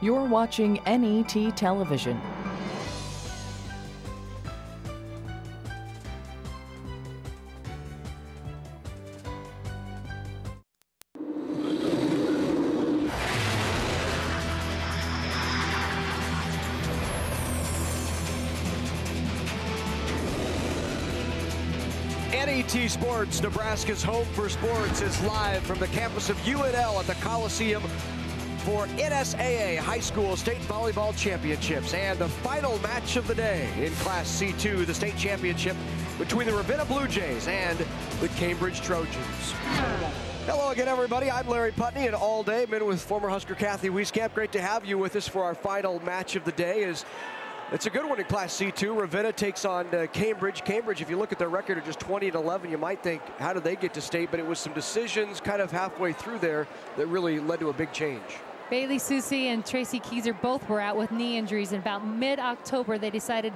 You're watching NET Television. NET Sports, Nebraska's home for sports, is live from the campus of UNL at the Coliseum for NSAA High School State Volleyball Championships and the final match of the day in Class C2, the state championship between the Ravenna Bluejays and the Cambridge Trojans. Hello again, everybody. I'm Larry Putney, and all day been with former Husker Kathy Wieskamp. Great to have you with us for our final match of the day. It's a good one in Class C2. Ravenna takes on Cambridge. Cambridge, if you look at their record of just 20-11, you might think, how did they get to state? But it was some decisions kind of halfway through there that really led to a big change. Bailey Susie and Tracy Keyser both were out with knee injuries. In about mid-October, they decided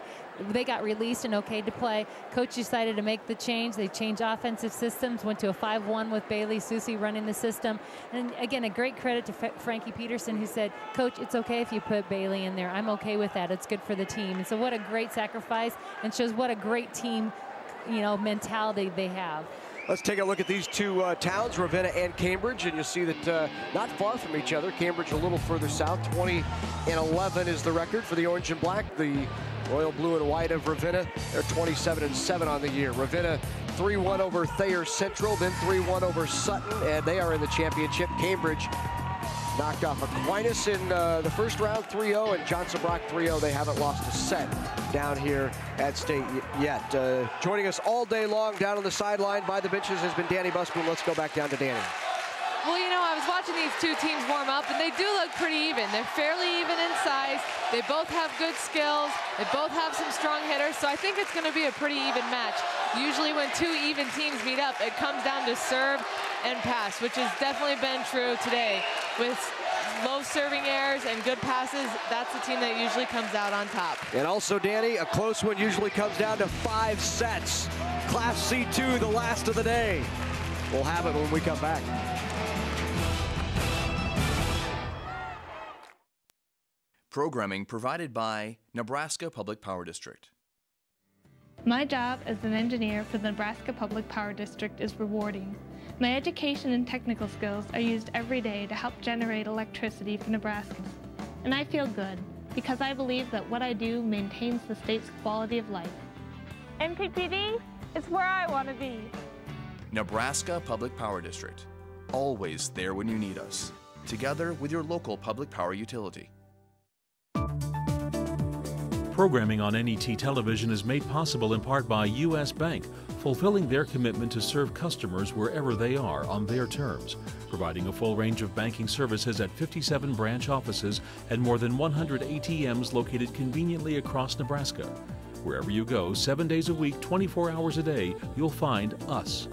they got released and okayed to play. Coach decided to make the change. They changed offensive systems, went to a 5-1 with Bailey Susie running the system. And again, a great credit to Frankie Peterson, who said, Coach, it's okay if you put Bailey in there. I'm okay with that. It's good for the team. And so what a great sacrifice, and shows what a great team, mentality they have. Let's take a look at these two towns, Ravenna and Cambridge, and you'll see that not far from each other. Cambridge a little further south. 20-11 is the record for the orange and black. The royal blue and white of Ravenna, they're 27-7 on the year. Ravenna 3-1 over Thayer Central, then 3-1 over Sutton, and they are in the championship. Cambridge knocked off Aquinas in the first round, 3-0, and Johnson Brock 3-0. They haven't lost a set down here at state yet. Joining us all day long down on the sideline by the benches has been Danny Busboom. Let's go back down to Danny. Well, I was watching these two teams warm up, and they do look pretty even. They're fairly even in size. They both have good skills. They both have some strong hitters, so I think it's going to be a pretty even match. Usually when two even teams meet up, it comes down to serve and pass, which has definitely been true today. With low serving errors and good passes, that's the team that usually comes out on top. And also, Danny, a close one usually comes down to 5 sets. Class C2, the last of the day. We'll have it when we come back. Programming provided by Nebraska Public Power District. My job as an engineer for the Nebraska Public Power District is rewarding. My education and technical skills are used every day to help generate electricity for Nebraskans. And I feel good because I believe that what I do maintains the state's quality of life. NPPD is where I want to be. Nebraska Public Power District. Always there when you need us. Together with your local public power utility. Programming on NET Television is made possible in part by U.S. Bank, fulfilling their commitment to serve customers wherever they are on their terms, providing a full range of banking services at 57 branch offices and more than 100 ATMs located conveniently across Nebraska. Wherever you go, 7 days a week, 24 hours a day, you'll find us.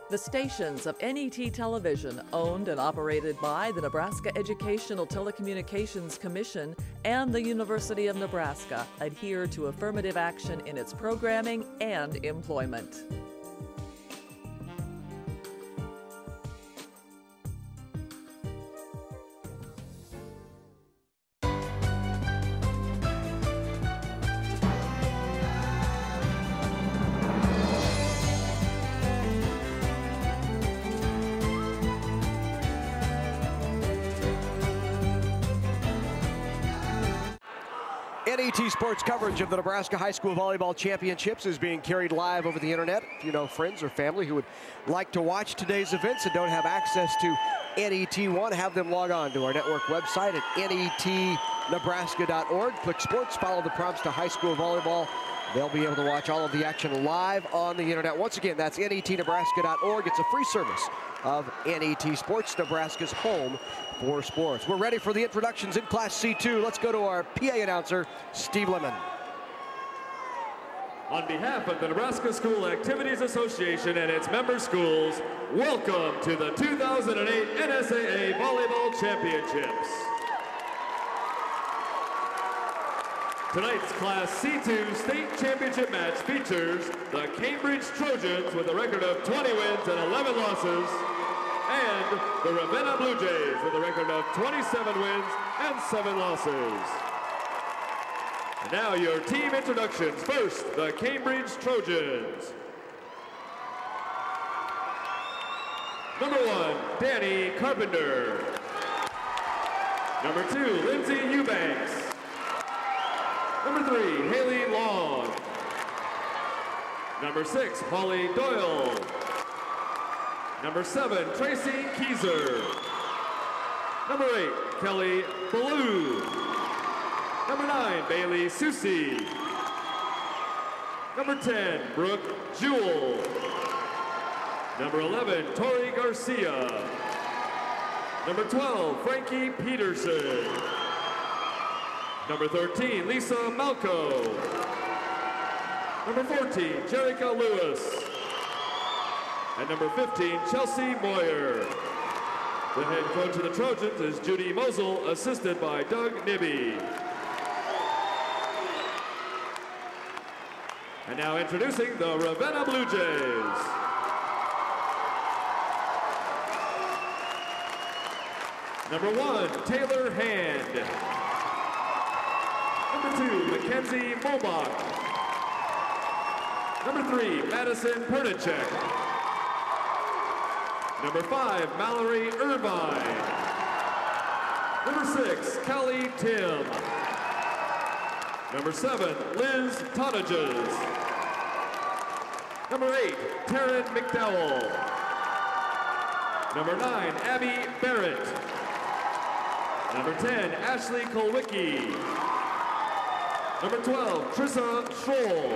The stations of NET Television, owned and operated by the Nebraska Educational Telecommunications Commission and the University of Nebraska, adhere to affirmative action in its programming and employment. NET Sports coverage of the Nebraska High School Volleyball Championships is being carried live over the internet. If you know friends or family who would like to watch today's events and don't have access to NET1, have them log on to our network website at netnebraska.org. Click sports, follow the prompts to high school volleyball They'll be able to watch all of the action live on the internet. Once again, that's netnebraska.org. It's a free service of NET Sports, Nebraska's home for sports. We're ready for the introductions in Class C2. Let's go to our PA announcer, Steve Lemon. On behalf of the Nebraska School Activities Association and its member schools, welcome to the 2008 NSAA Volleyball Championships. Tonight's Class C2 State Championship match features the Cambridge Trojans with a record of 20 wins and 11 losses, and the Ravenna Bluejays with a record of 27 wins and 7 losses. And now your team introductions. First, the Cambridge Trojans. Number 1, Danny Carpenter. Number 2, Lindsay Eubanks. Number 3, Haley Long. Number 6, Holly Doyle. Number 7, Tracy Keyser. Number 8, Kelly Ballou. Number 9, Bailey Susi. Number 10, Brooke Jewell. Number 11, Tori Garcia. Number 12, Frankie Peterson. Number 13, Lisa Malco. Number 14, Jerica Lewis. And number 15, Chelsea Moyer. The head coach of the Trojans is Judy Mosel, assisted by Doug Nibby. And now introducing the Ravenna Bluejays. Number 1, Taylor Hand. Number 2, Mackenzie Mobach. Number 3, Madison Pernicek. Number 5, Mallory Irvine. Number 6, Callie Tim. Number 7, Liz Tonages. Number 8, Taryn McDowell. Number 9, Abby Barrett. Number 10, Ashley Kolwicki. Number 12, Trissa Scholl.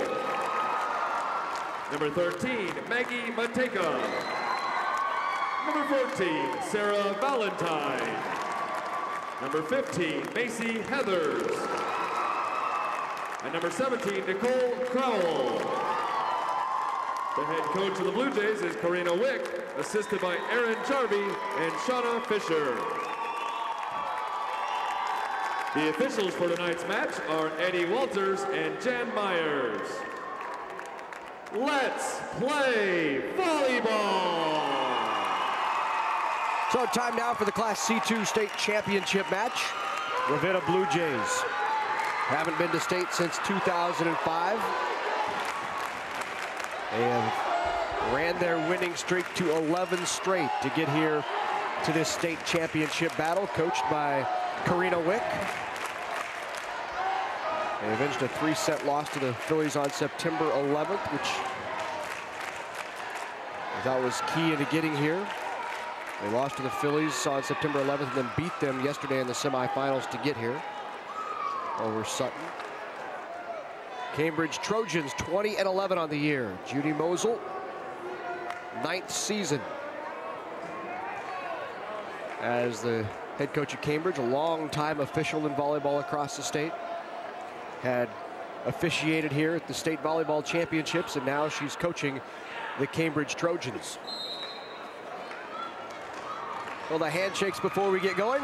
Number 13, Maggie Mateka. Number 14, Sarah Valentine. Number 15, Macy Heathers. And number 17, Nicole Crowell. The head coach of the Blue Jays is Karina Wick, assisted by Erin Jarvie and Shauna Fisher. The officials for tonight's match are Eddie Walters and Jen Myers. Let's play volleyball! So time now for the Class C2 State Championship match. Ravenna Blue Jays haven't been to state since 2005. They have ran their winning streak to 11 straight to get here to this state championship battle, coached by Karina Wick. They avenged a 3-set loss to the Phillies on September 11th, which I thought was key into getting here. They lost to the Phillies on September 11th and then beat them yesterday in the semifinals to get here over Sutton. Cambridge Trojans 20-11 on the year. Judy Mosel, 9th season as the head coach of Cambridge, a long-time official in volleyball across the state. Had officiated here at the state volleyball championships, and now she's coaching the Cambridge Trojans. Well, the handshakes before we get going.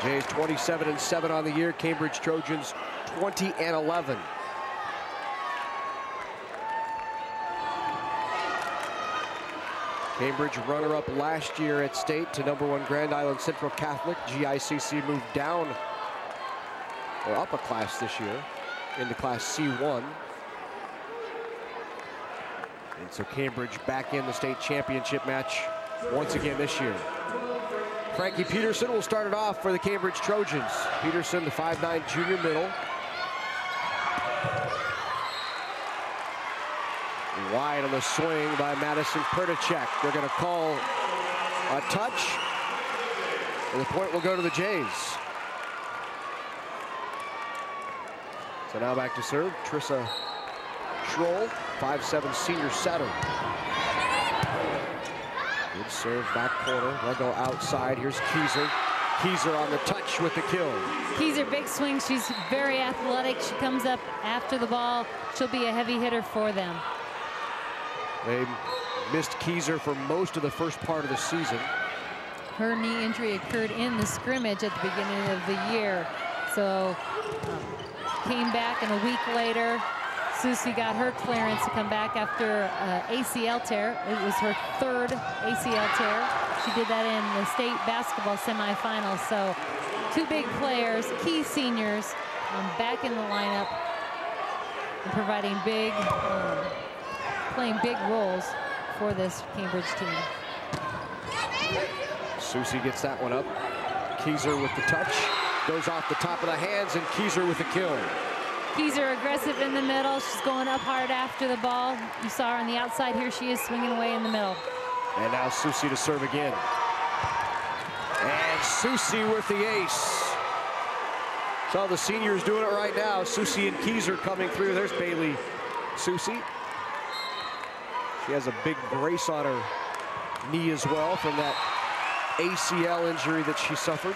Jays 27-7 on the year. Cambridge Trojans 20-11. Cambridge runner-up last year at state to #1 Grand Island Central Catholic. GICC moved down, or up a class this year, into Class C1. And so Cambridge back in the state championship match once again this year. Frankie Peterson will start it off for the Cambridge Trojans. Peterson, the 5'9" junior middle. Wide on the swing by Madison Pernicek. They're going to call a touch. And the point will go to the Jays. So now back to serve, Trissa Schroll, 5'7" senior setter. Good serve, back corner. They'll go outside. Here's Keyser. Keyser on the touch with the kill. Keyser, big swing. She's very athletic. She comes up after the ball. She'll be a heavy hitter for them. They missed Keyser for most of the first part of the season. Her knee injury occurred in the scrimmage at the beginning of the year. So came back, and a week later, Susie got her clearance to come back after ACL tear. It was her third ACL tear. She did that in the state basketball semifinals. So two big players, key seniors, back in the lineup and providing big, playing big roles for this Cambridge team. Susie gets that one up. Keyser with the touch. Goes off the top of the hands, and Keyser with the kill. Keyser aggressive in the middle. She's going up hard after the ball. You saw her on the outside. Here she is swinging away in the middle. And now Susie to serve again. And Susie with the ace. So the seniors doing it right now. Susie and Keyser coming through. There's Bailey Susie. She has a big brace on her knee as well from that ACL injury that she suffered.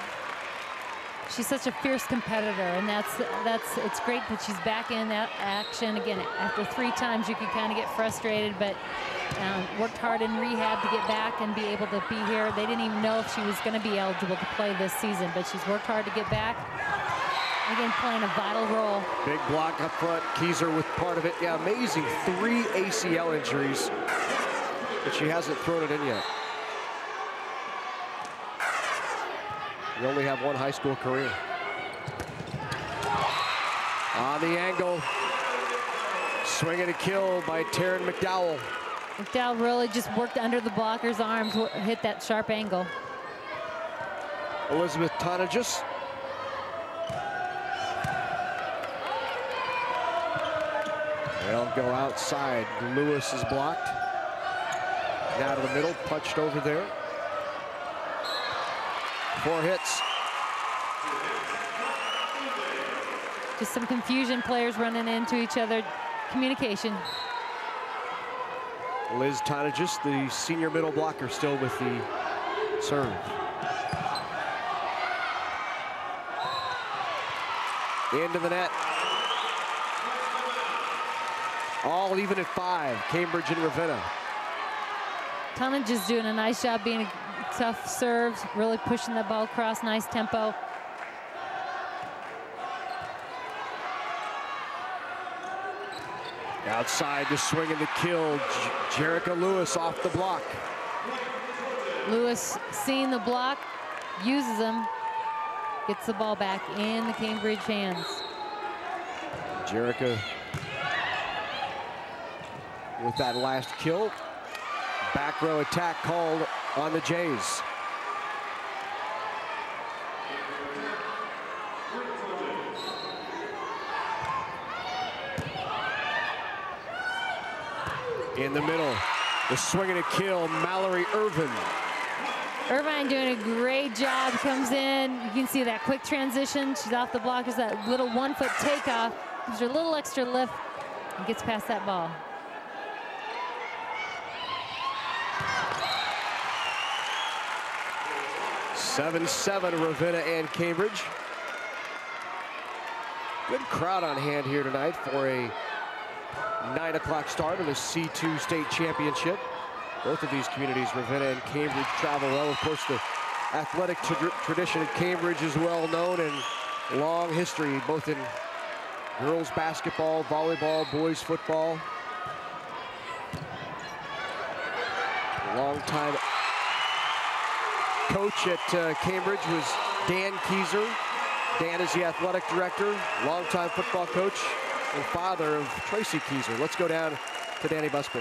She's such a fierce competitor, and it's great that she's back in that action again. After 3 times, you could kind of get frustrated, but worked hard in rehab to get back and be able to be here. They didn't even know if she was going to be eligible to play this season, but she's worked hard to get back. Again, playing a vital role. Big block up front. Keyser with part of it. Yeah, amazing. 3 ACL injuries, but she hasn't thrown it in yet. You only have 1 high school career. On the angle. Swing and a kill by Taryn McDowell. McDowell really just worked under the blocker's arms, hit that sharp angle. Elizabeth Tonagis. They'll go outside. Lewis is blocked. Now to the middle, punched over there. 4 hits. Just some confusion, players running into each other. Communication. Liz Tonagis, the senior middle blocker, still with the serve. Into the net. All even at 5, Cambridge and Ravenna. Tonagis doing a nice job being a tough serves, really pushing the ball across, nice tempo. Outside to swing and the kill. Jerica Lewis off the block. Lewis seeing the block, uses them, gets the ball back in the Cambridge hands. Jerica with that last kill. Back row attack called on the Jays. In the middle, the swing and a kill, Mallory Irvine. Irvine doing a great job, comes in. You can see that quick transition. She's off the block. There's that little 1-foot takeoff. Gives her a little extra lift and gets past that ball. 7-7 Ravenna and Cambridge. Good crowd on hand here tonight for a 9 o'clock start of the C2 state championship. Both of these communities, Ravenna and Cambridge, travel well. Of course, the athletic tradition at Cambridge is well known and long history, both in girls basketball, volleyball, boys football. Long time coach at Cambridge was Dan Keyser. Dan is the athletic director, longtime football coach, and father of Tracy Keyser. Let's go down to Danny Busby.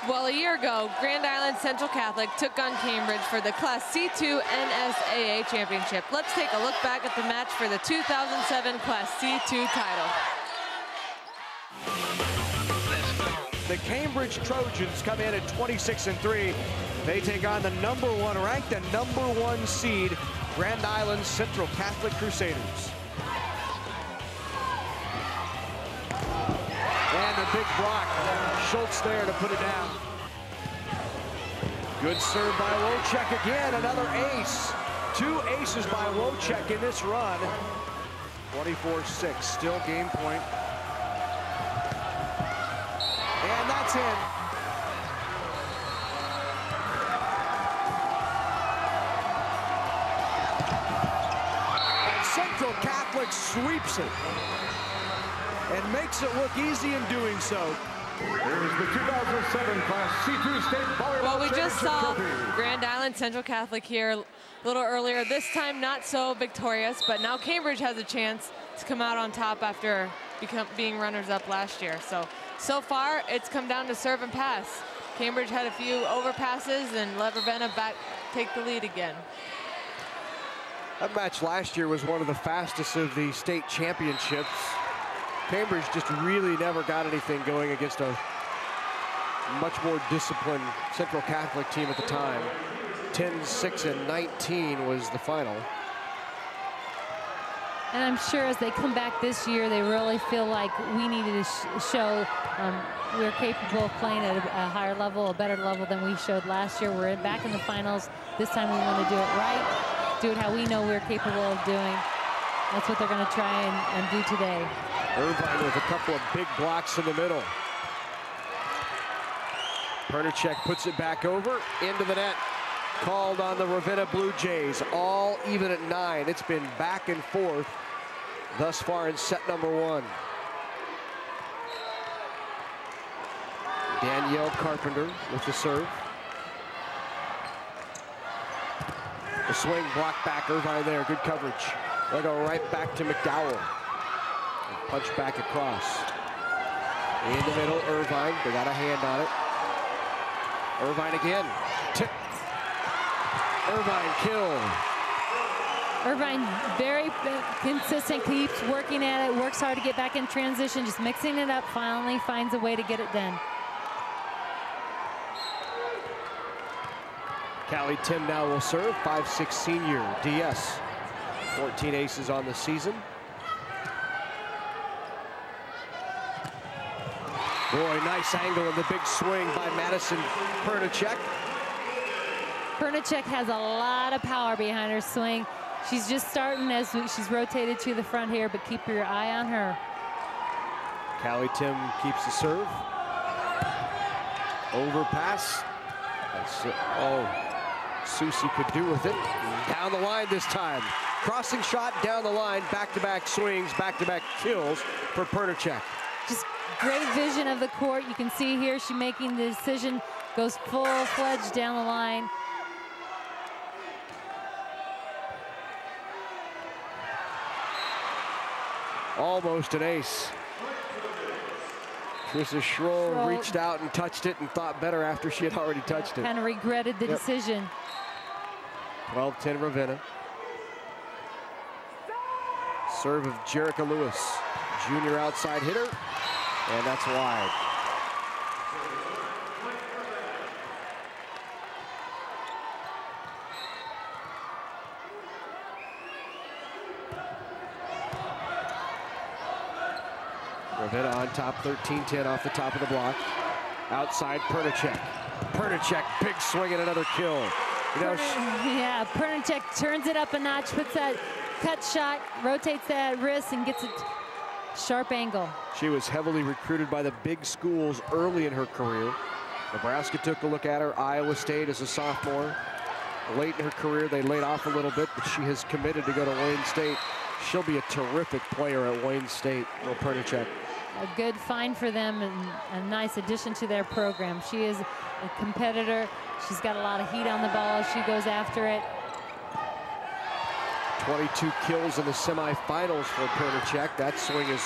Well, a year ago, Grand Island Central Catholic took on Cambridge for the Class C2 NSAA Championship. Let's take a look back at the match for the 2007 Class C2 title. The Cambridge Trojans come in at 26-3. They take on the #1 ranked and #1 seed Grand Island Central Catholic Crusaders. And a big block. Schultz there to put it down. Good serve by Wojcik again, another ace. 2 aces by Wojcik in this run. 24-6, still game point. And that's in. And Central Catholic sweeps it and makes it look easy in doing so. Here's the 2007 Class C2 State Volleyball Well, we just saw Trophy. Grand Island Central Catholic here a little earlier. This time not so victorious, but now Cambridge has a chance to come out on top after being runners-up last year. So far, it's come down to serve and pass. Cambridge had a few overpasses and let Ravenna take the lead again. That match last year was one of the fastest of the state championships. Cambridge just really never got anything going against a much more disciplined Central Catholic team at the time. 10-6 and 19 was the final. And I'm sure as they come back this year, they really feel like we needed to show we're capable of playing at a higher level, a better level than we showed last year. We're back in the finals. This time we want to do it right, do it how we know we're capable of doing. That's what they're going to try and do today. Irvine with a couple of big blocks in the middle. Pernicek puts it back over into the net. Called on the Ravenna Bluejays, all even at 9. It's been back and forth thus far in set #1. Danielle Carpenter with the serve. The swing blocked back, Irvine there, good coverage. They go right back to McDowell. And punch back across. In the middle, Irvine, they got a hand on it. Irvine again, tip. Irvine killed. Irvine very consistent, keeps working at it, works hard to get back in transition, just mixing it up, finally finds a way to get it done. Callie Tim now will serve, 5'6" senior, DS. 14 aces on the season. Boy, nice angle in the big swing by Madison Pernicek. Pernicek has a lot of power behind her swing. She's just starting as she's rotated to the front here, but keep your eye on her. Callie Tim keeps the serve. Overpass. That's all Susie could do with it. Down the line this time. Crossing shot down the line, back-to-back swings, back-to-back kills for Pernicek. Just great vision of the court. You can see here she making the decision, goes full-fledged down the line. Almost an ace. Trissa Schroll reached out and touched it and thought better after she had already touched it. Kind of regretted the decision. 12-10 Ravenna. Serve of Jerica Lewis, junior outside hitter, and that's wide. Ravenna on top, 13-10 off the top of the block. Outside Pernicek. Pernicek, big swing and another kill. You know, yeah, Pernicek turns it up a notch, puts that cut shot, rotates that wrist, and gets it sharp angle. She was heavily recruited by the big schools early in her career. Nebraska took a look at her, Iowa State as a sophomore. Late in her career, they laid off a little bit, but she has committed to go to Wayne State. She'll be a terrific player at Wayne State, Pernicek. A good find for them and a nice addition to their program. She is a competitor. She's got a lot of heat on the ball. She goes after it. 22 kills in the semifinals for Pernicek. That swing is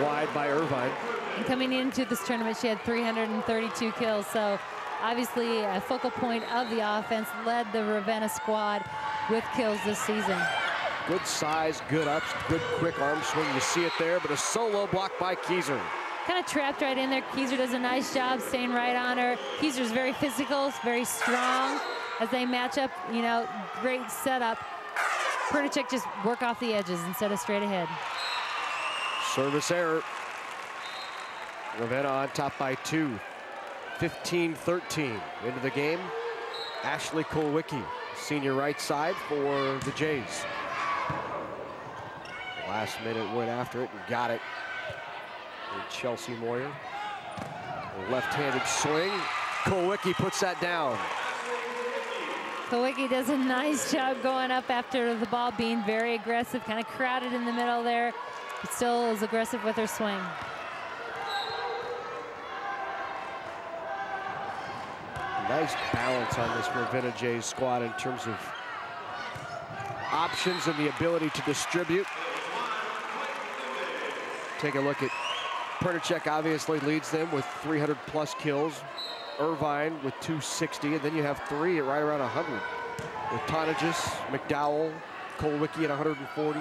wide by Irvine. And coming into this tournament, she had 332 kills. So obviously a focal point of the offense, led the Ravenna squad with kills this season. Good size, good ups, good quick arm swing. You see it there, but a solo block by Kieser. kind of trapped right in there. Kieser does a nice job staying right on her. Kieser's very physical, very strong as they match up. You know, great setup. Pernicek just work off the edges instead of straight ahead. Service error. Ravenna on top by 2. 15-13 into the game. Ashley Kulwicki, senior right side for the Jays. Last minute went after it and got it. And Chelsea Moyer. Left-handed swing. Kulwicki puts that down. Kulwicki does a nice job going up after the ball, being very aggressive, kind of crowded in the middle there, but still is aggressive with her swing. Nice balance on this Ravenna Jays squad in terms of options and the ability to distribute. Take a look at Pernicek, obviously leads them with 300+ kills. Irvine with 260, and then you have 3 at right around 100. With Tonagis, McDowell, Kulwicki at 140.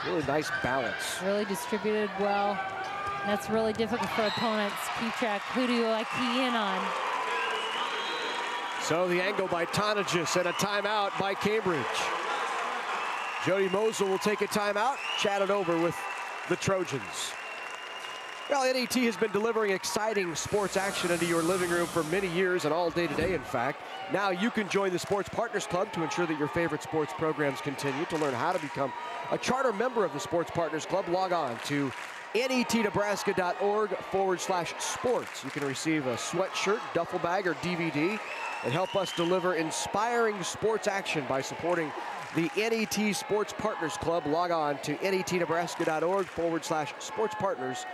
Really nice balance. Really distributed well. That's really difficult for opponents. Keep track, who do I key in on? So the angle by Tonagis and a timeout by Cambridge. Jody Mosel will take a timeout, chat it over with the Trojans. Well, NET has been delivering exciting sports action into your living room for many years and all day today, in fact. Now you can join the Sports Partners Club to ensure that your favorite sports programs continue. To learn how to become a charter member of the Sports Partners Club, log on to netnebraska.org/sports. You can receive a sweatshirt, duffel bag, or DVD and help us deliver inspiring sports action by supporting the NET Sports Partners Club. Log on to netnebraska.org/sports partners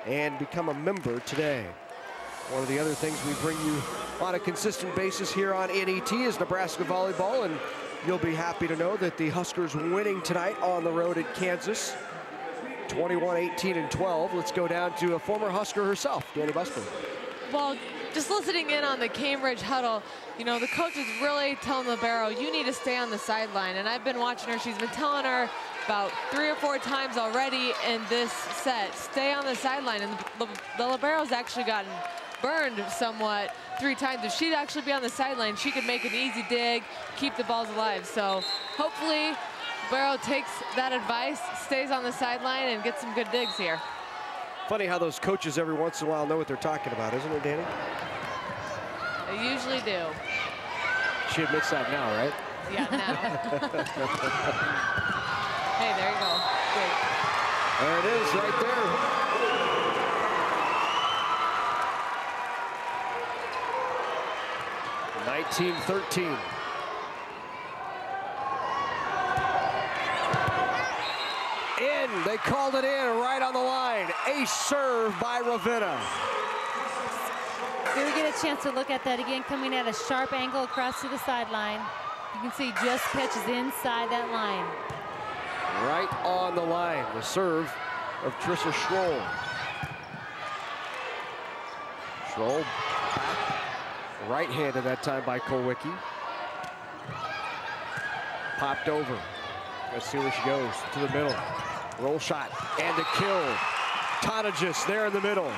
and become a member today. One of the other things we bring you on a consistent basis here on NET is Nebraska Volleyball, and you'll be happy to know that the Huskers winning tonight on the road at Kansas, 21-18-12. Let's go down to a former Husker herself, Danny Busman. Well, just listening in on the Cambridge huddle, you know, the coach is really telling Libero, you need to stay on the sideline. And I've been watching her. She's been telling her about 3 or 4 times already in this set, stay on the sideline. And the Libero's actually gotten burned somewhat 3 times. If she'd actually be on the sideline, she could make an easy dig, keep the balls alive. So hopefully Libero takes that advice, stays on the sideline, and gets some good digs here. Funny how those coaches every once in a while know what they're talking about, isn't it, Danny? They usually do. She admits that now, right? Yeah, now. Hey, there you go. Great. There it is, right there. 19-13. They called it in right on the line. Ace serve by Ravenna. Here we get a chance to look at that again, coming at a sharp angle across to the sideline. You can see just catches inside that line. Right on the line, the serve of Trissa Schroll. Schroll back, right-handed that time by Kulwicki. Popped over. Let's see where she goes, to the middle. Roll shot and a kill. Tonagis there in the middle.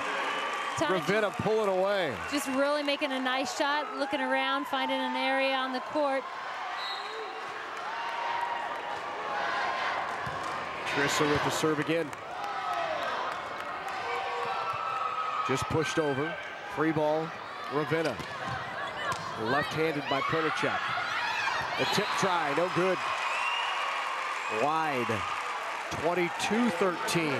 Ravenna pulling away. Just really making a nice shot, looking around, finding an area on the court. Trissa with the serve again. Just pushed over. Free ball, Ravenna. Left-handed by Pernicek. The tip try, no good. Wide. 22-13.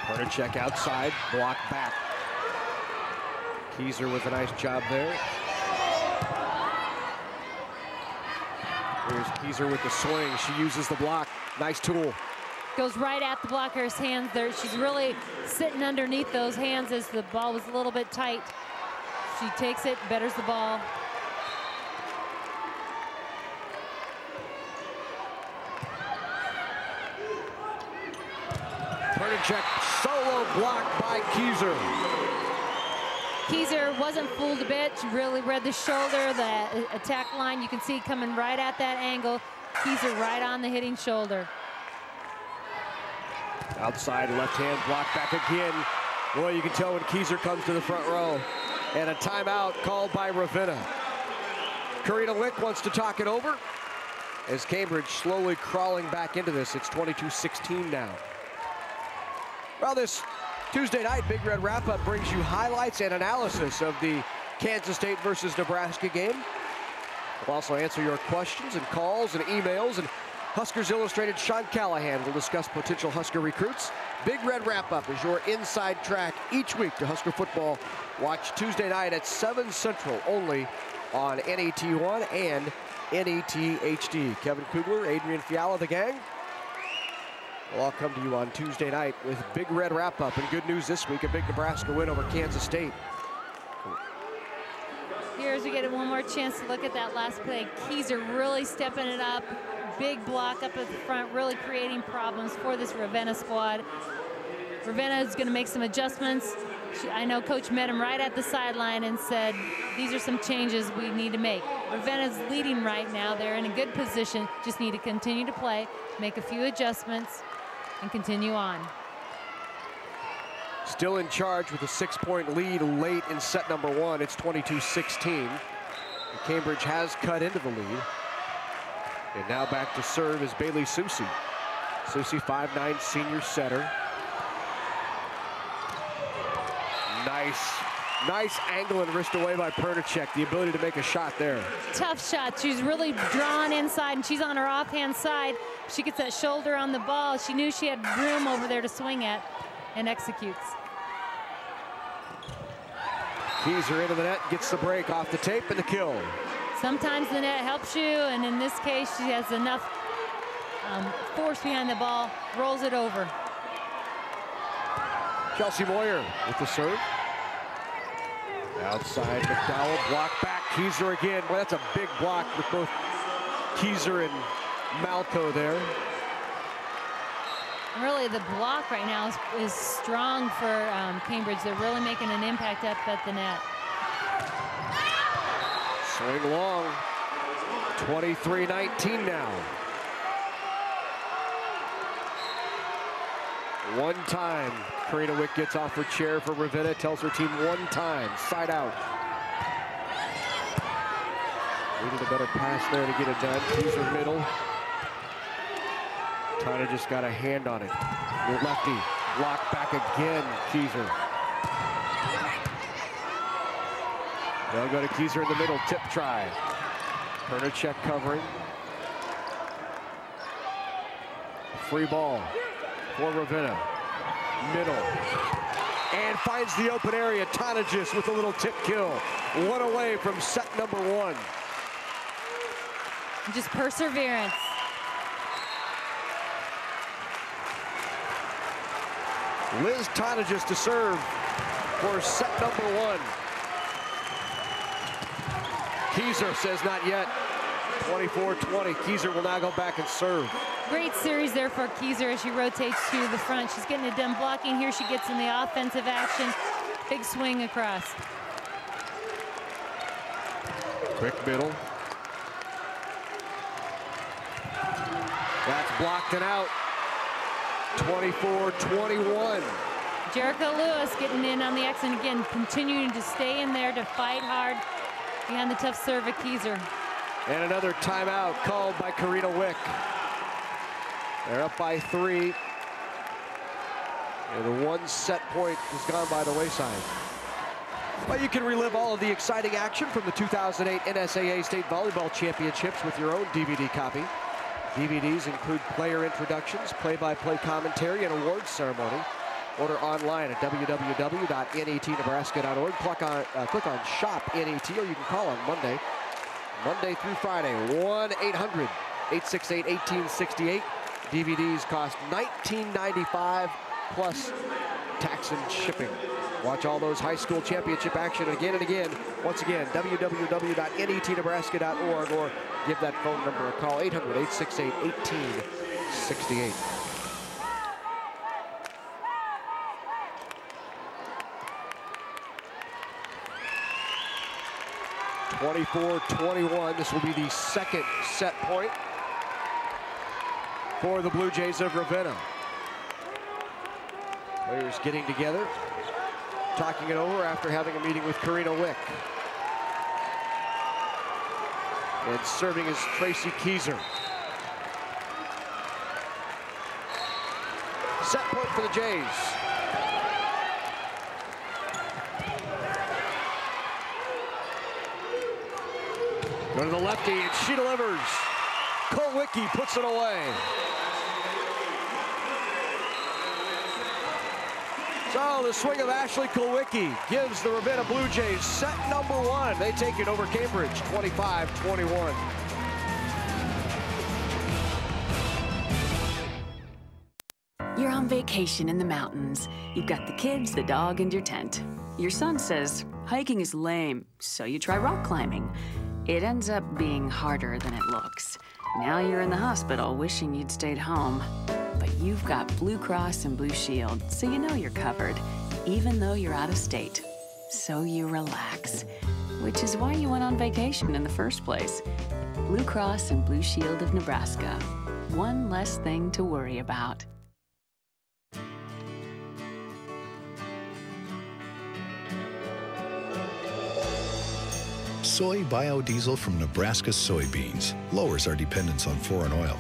Pernicek outside, block back. Kieser with a nice job there. Here's Kieser with the swing. She uses the block. Nice tool. Goes right at the blocker's hands there. She's really sitting underneath those hands as the ball was a little bit tight. She takes it, betters the ball. Pernicek solo block by Kieser. Keyser wasn't fooled a bit. She really read the shoulder, the attack line. You can see coming right at that angle. Keyser right on the hitting shoulder. Outside left hand block back again. Boy, you can tell when Keyser comes to the front row. And a timeout called by Ravenna. Karina Wick wants to talk it over as Cambridge slowly crawling back into this. It's 22-16 now. Well, this Tuesday night Big Red Wrap-Up brings you highlights and analysis of the Kansas State versus Nebraska game. We'll also answer your questions and calls and emails, and Huskers Illustrated Sean Callahan will discuss potential Husker recruits. Big Red Wrap-Up is your inside track each week to Husker football. Watch Tuesday night at 7 Central only on NET1 and NET HD. Kevin Kugler, Adrian Fiala, the gang will all come to you on Tuesday night with Big Red Wrap-Up. And good news this week, a big Nebraska win over Kansas State. Here's we get one more chance to look at that last play. Keyser really stepping it up. Big block up at the front, really creating problems for this Ravenna squad. Ravenna is going to make some adjustments. I know Coach met him right at the sideline and said, these are some changes we need to make. Ravenna's leading right now. They're in a good position. Just need to continue to play, make a few adjustments, and continue on. Still in charge with a 6-point lead late in set number 1. It's 22-16. Cambridge has cut into the lead. And now back to serve is Bailey Susi. Susi, 5'9" senior setter. Nice angle and wrist away by Pernacek. The ability to make a shot there. Tough shot. She's really drawn inside, and she's on her offhand side. She gets that shoulder on the ball. She knew she had room over there to swing at, and executes. Keyser into the net, gets the break off the tape and the kill. Sometimes the net helps you, and in this case, she has enough force behind the ball, rolls it over. Chelsea Moyer with the serve. Outside McDowell, block back, Keyser again. Well, that's a big block with both Keyser and Malco there. Really, the block right now is strong for Cambridge. They're really making an impact up at the net. Swing long, 23-19 now. One time, Karina Wick gets off her chair for Ravenna, tells her team one time, side out. Needed a better pass there to get it done. Keyser middle. Tana just got a hand on it. The lefty, block back again, Keyser. They'll go to Keyser in the middle, tip try. Pernacek covering. Free ball for Ravenna. Middle. And finds the open area. Tonagis with a little tip kill. One away from set number 1. Just perseverance. Liz Tonagis to serve for set number 1. Keyser says not yet. 24-20. Keyser will now go back and serve. Great series there for Keyser as she rotates to the front. She's getting it done blocking. Here she gets in the offensive action. Big swing across. Quick middle. That's blocked and out. 24-21. Jericho Lewis getting in on the X, and again continuing to stay in there to fight hard behind the tough serve of Keyser. And another timeout called by Karina Wick. They're up by 3. And the one set point has gone by the wayside. Well, you can relive all of the exciting action from the 2008 NSAA State Volleyball Championships with your own DVD copy. DVDs include player introductions, play-by-play commentary, and awards ceremony. Order online at www.netnebraska.org. Click on Shop NET, or you can call on Monday through Friday, 1-800-868-1868. DVDs cost $19.95 plus tax and shipping. Watch all those high school championship action again and again. Once again, www.netnebraska.org, or give that phone number a call, 800-868-1868. 24-21. This will be the second set point for the Blue Jays of Ravenna. Players getting together, talking it over after having a meeting with Karina Wick. And serving is Tracy Keyser. Set point for the Jays. Go to the lefty, and she delivers. Kolwicki puts it away. So the swing of Ashley Kolwicki gives the Ravenna Blue Jays set number 1. They take it over Cambridge, 25-21. You're on vacation in the mountains. You've got the kids, the dog, and your tent. Your son says, hiking is lame, so you try rock climbing. It ends up being harder than it looks. Now you're in the hospital wishing you'd stayed home. But you've got Blue Cross and Blue Shield, so you know you're covered, even though you're out of state. So you relax, which is why you went on vacation in the first place. Blue Cross and Blue Shield of Nebraska. One less thing to worry about. Soy biodiesel from Nebraska soybeans lowers our dependence on foreign oil.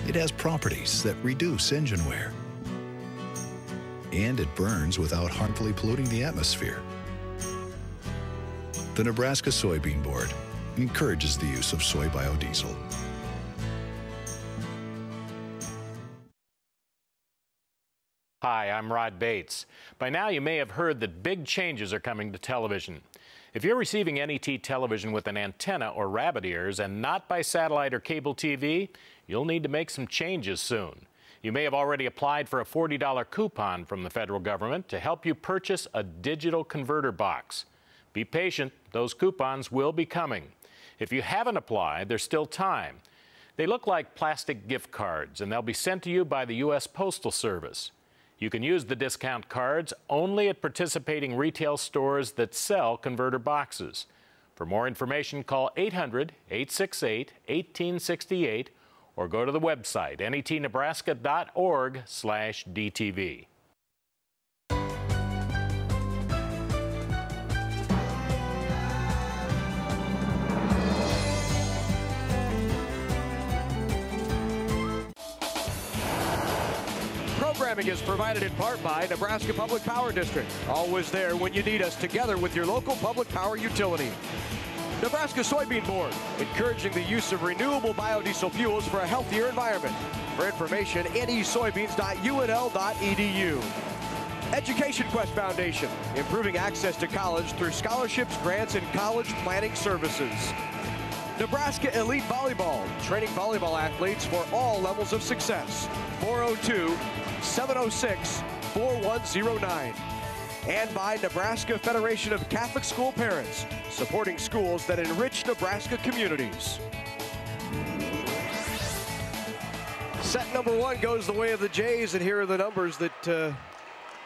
It has properties that reduce engine wear. And it burns without harmfully polluting the atmosphere. The Nebraska Soybean Board encourages the use of soy biodiesel. Hi, I'm Rod Bates. By now you may have heard that big changes are coming to television. If you're receiving NET television with an antenna or rabbit ears and not by satellite or cable TV, you'll need to make some changes soon. You may have already applied for a $40 coupon from the federal government to help you purchase a digital converter box. Be patient, those coupons will be coming. If you haven't applied, there's still time. They look like plastic gift cards, and they'll be sent to you by the U.S. Postal Service. You can use the discount cards only at participating retail stores that sell converter boxes. For more information, call 800-868-1868 or go to the website netnebraska.org/DTV. Programming is provided in part by Nebraska Public Power District. Always there when you need us, together with your local public power utility. Nebraska Soybean Board, encouraging the use of renewable biodiesel fuels for a healthier environment. For information, nesoybeans.unl.edu. Education Quest Foundation, improving access to college through scholarships, grants, and college planning services. Nebraska Elite Volleyball, training volleyball athletes for all levels of success. 402-706-4109. And by Nebraska Federation of Catholic School Parents, supporting schools that enrich Nebraska communities. Set number 1 goes the way of the Jays, and here are the numbers that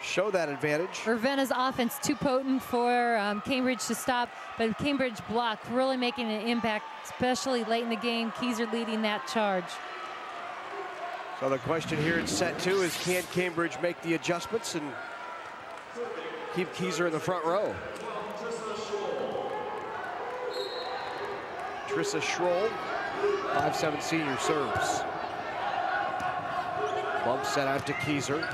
show that advantage. Ravenna's offense too potent for Cambridge to stop, but Cambridge block really making an impact, especially late in the game. Keyser leading that charge. So the question here in set 2 is, can Cambridge make the adjustments and keep Keyser in the front row? Trissa Schroll, 5'7" senior, serves. Bump set out to Keyser.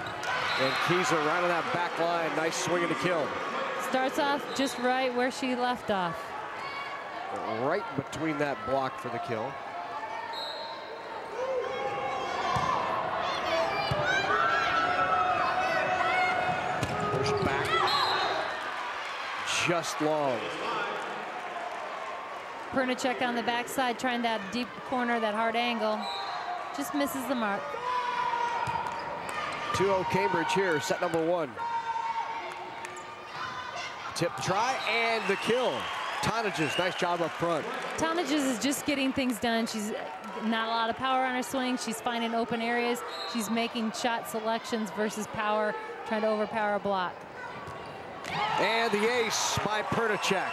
And Keyser right on that back line. Nice swing and a kill. Starts off just right where she left off. Right between that block for the kill. Pushed back. Just long. Pernicek on the backside, trying that deep corner, that hard angle. Just misses the mark. 2-0 Cambridge here, set number 1. Tip try and the kill. Tonages, nice job up front. Tonages is just getting things done. She's not a lot of power on her swing. She's finding open areas. She's making shot selections versus power, trying to overpower a block. And the ace by Pernicek.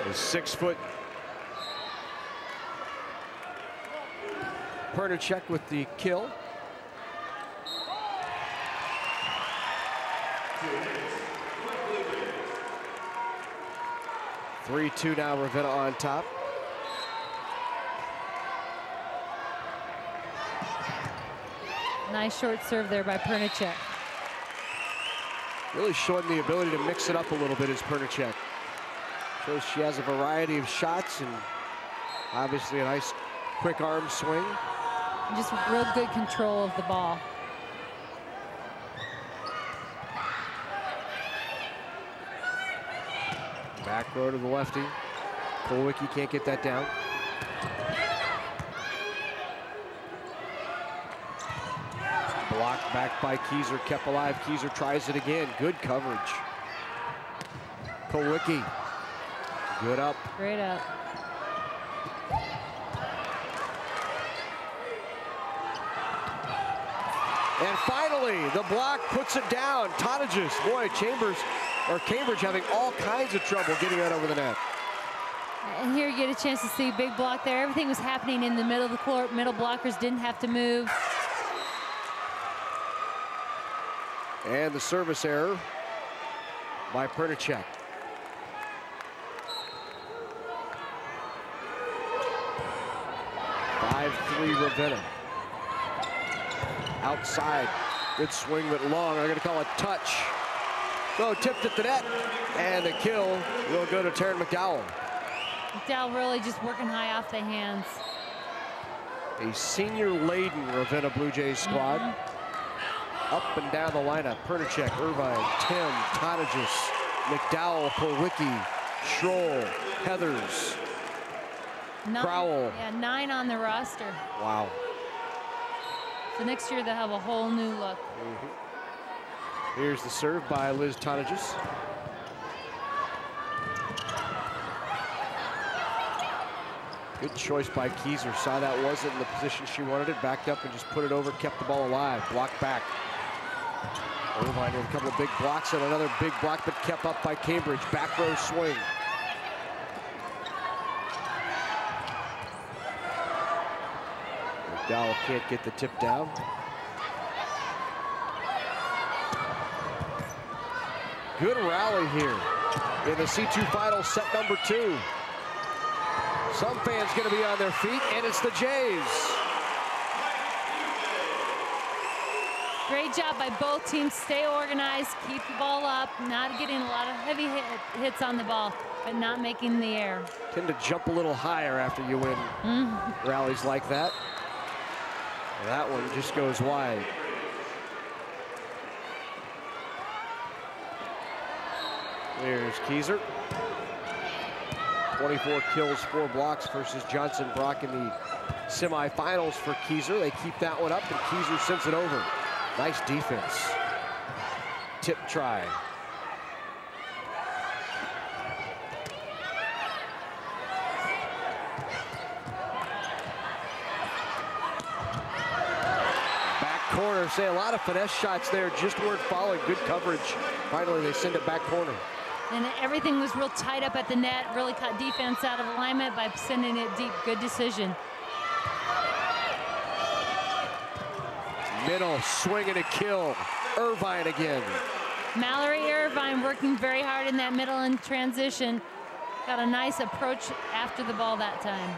The 6-foot Pernicek with the kill. Three-2 now, Ravenna on top. Nice short serve there by Pernicek. Really showing the ability to mix it up a little bit is Pernicek. Shows she has a variety of shots and obviously a nice quick arm swing. Just real good control of the ball. Back row to the lefty. Kulwicki can't get that down. Blocked back by Kieser, kept alive. Kieser tries it again. Good coverage. Kulwicki. Good up. Great up. And finally, the block puts it down. Tontages, boy, Cambridge having all kinds of trouble getting that over the net. And here you get a chance to see big block there. Everything was happening in the middle of the court. Middle blockers didn't have to move. And the service error by Pernicek. Five-3 Ravenna. Outside, good swing but long. I'm going to call it touch. No, tipped at the net, and the kill will go to Taryn McDowell. McDowell really just working high off the hands. A senior-laden Ravenna Bluejays squad. Up and down the lineup. Pernicek, Irvine, Tim, Tontages, McDowell, Kulwicki, Schroll, Heathers, Crowell. Yeah, 9 on the roster. Wow. So next year they'll have a whole new look. Here's the serve by Liz Tontages. Good choice by Kieser. Saw that wasn't in the position she wanted it. Backed up and just put it over, kept the ball alive. Blocked back. Irvine with a couple of big blocks and another big block, but kept up by Cambridge. Back row swing. McDowell can't get the tip down. Good rally here in the C2 final, set number 2. Some fans going to be on their feet, and it's the Jays. Great job by both teams. Stay organized, keep the ball up, not getting a lot of heavy hits on the ball, but not making the air. Tend to jump a little higher after you win rallies like that. That one just goes wide. There's Kieser. 24 kills, 4 blocks versus Johnson Brock in the semifinals for Kieser. They keep that one up, and Kieser sends it over. Nice defense. Tip try. Back corner, say a lot of finesse shots there, just weren't following. Good coverage. Finally, they send it back corner. And everything was real tight up at the net, really caught defense out of alignment by sending it deep. Good decision. Middle, swing and a kill. Irvine again. Mallory Irvine working very hard in that middle and transition. Got a nice approach after the ball that time.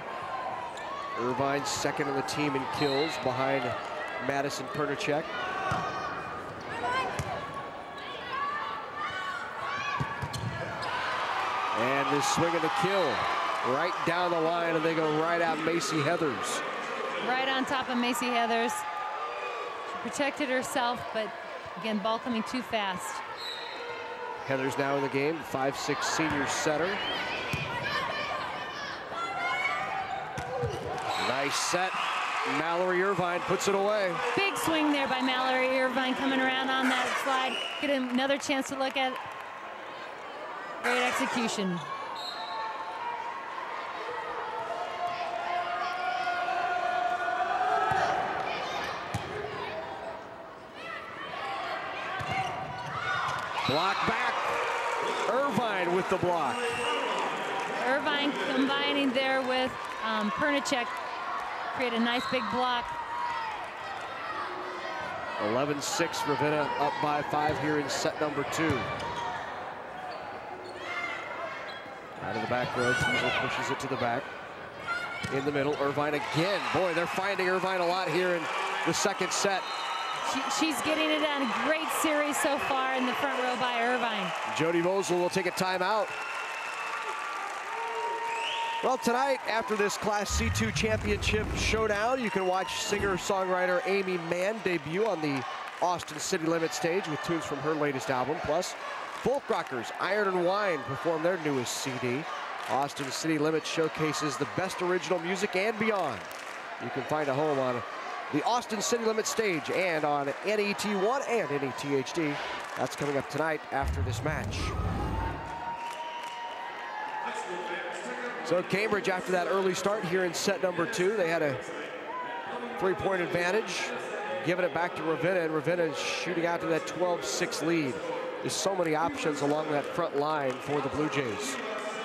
Irvine second on the team in kills behind Madison Pernicek. And this swing of the kill right down the line, and they go right at Macy Heathers. Right on top of Macy Heathers. She protected herself, but again, ball coming too fast. Heathers now in the game, 5'6" senior setter. Nice set. Mallory Irvine puts it away. Big swing there by Mallory Irvine coming around on that slide. Get another chance to look at. Great execution. Block back. Irvine with the block. Irvine combining there with Pernicek. Create a nice big block. 11-6, Ravenna up by 5 here in set number 2. Out of the back row, Teasel pushes it to the back. In the middle, Irvine again. Boy, they're finding Irvine a lot here in the second set. She's getting it on. A great series so far in the front row by Irvine. Jody Mosel will take a timeout. Well, tonight, after this Class C2 Championship showdown, you can watch singer-songwriter Amy Mann debut on the Austin City Limit stage with tunes from her latest album. Plus, folk rockers Iron and Wine perform their newest CD. Austin City Limit showcases the best original music and beyond. You can find a home on the Austin City Limit stage and on NET1 and NET HD. That's coming up tonight after this match. So Cambridge, after that early start here in set number 2, they had a 3-point advantage, giving it back to Ravenna, and Ravenna is shooting out to that 12-6 lead. There's so many options along that front line for the Blue Jays.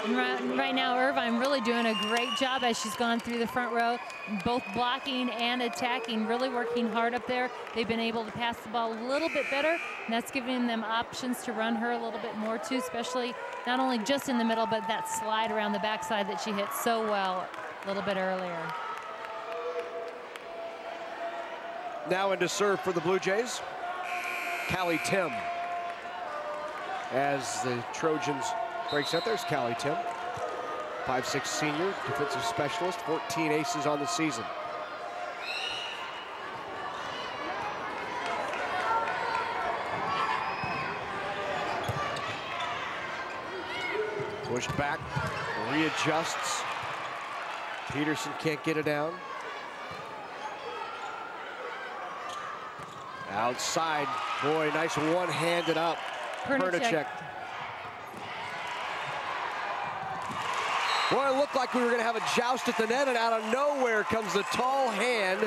And right now, Irvine really doing a great job as she's gone through the front row, both blocking and attacking, really working hard up there. They've been able to pass the ball a little bit better, and that's giving them options to run her a little bit more too, especially not only just in the middle, but that slide around the backside that she hit so well a little bit earlier. Now into serve for the Blue Jays, Callie Tim. As the Trojans breaks out, there's Callie Tim, 5'6" senior, defensive specialist, 14 aces on the season. Pushed back, readjusts. Peterson can't get it down. Outside, boy, nice one-handed up. Pernicek. Boy, it looked like we were going to have a joust at the net, and out of nowhere comes the tall hand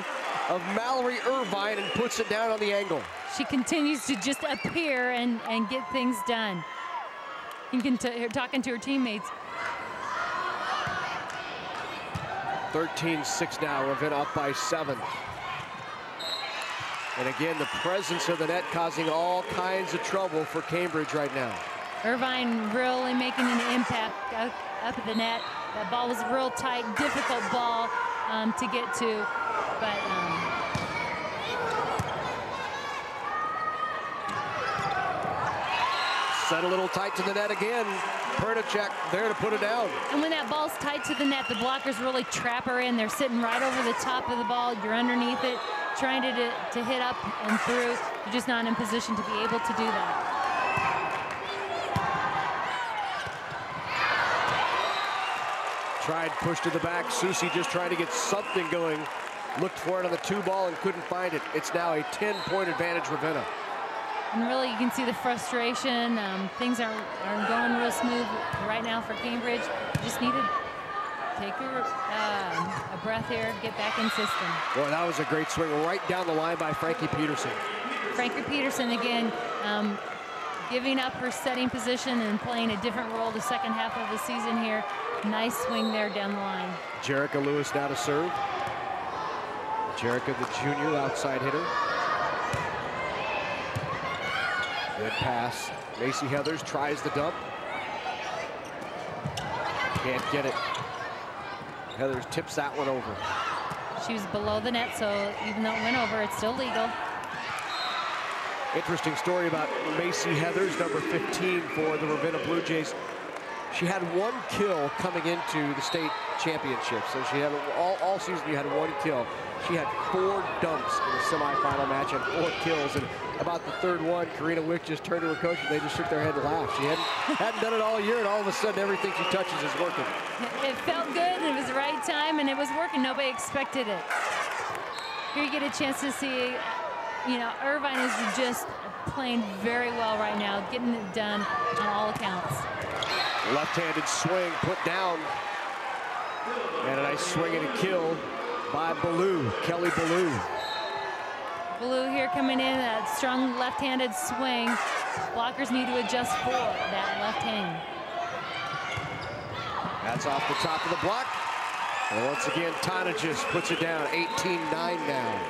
of Mallory Irvine and puts it down on the angle. She continues to just appear and get things done. You can talking to her teammates. 13-6 now, Ravenna up by 7. And again, the presence of the net causing all kinds of trouble for Cambridge right now. Irvine really making an impact up at the net. That ball was real tight, difficult ball to get to, but set a little tight to the net again. Pernicek there to put it down. And when that ball's tight to the net, the blockers really trap her in. They're sitting right over the top of the ball. You're underneath it, trying to hit up and through. You're just not in position to be able to do that. Tried, push to the back. Susie just trying to get something going. Looked for it on the 2-ball and couldn't find it. It's now a 10-point advantage, Ravenna. And really, you can see the frustration. Things aren't going real smooth right now for Cambridge. Just need to take a breath here, get back in system. Boy, that was a great swing right down the line by Frankie Peterson. Frankie Peterson again, giving up her setting position and playing a different role the second half of the season here. Nice swing there down the line. Jerica Lewis now to serve. Jerica, the junior outside hitter. Good pass. Macy Heathers tries the dump. Can't get it. Heathers tips that one over. She was below the net, so even though it went over, it's still legal. Interesting story about Macy Heathers, number 15 for the Ravenna Blue Jays. She had 1 kill coming into the state championship. So she had all season, you had 1 kill. She had 4 dumps in the semifinal match and 4 kills. And about the third one, Karina Wick just turned to her coach and they just shook their head and laughed. She hadn't done it all year, and all of a sudden everything she touches is working. It felt good, and it was the right time, and it was working. Nobody expected it. Here you get a chance to see, you know, Irvine is just playing very well right now, getting it done on all accounts. Left-handed swing put down. And a nice swing and a kill by Ballou, Kelly Ballou. Ballou here coming in, that strong left-handed swing. Blockers need to adjust for that left hang. That's off the top of the block. And once again, Tonagis puts it down, 18-9 now.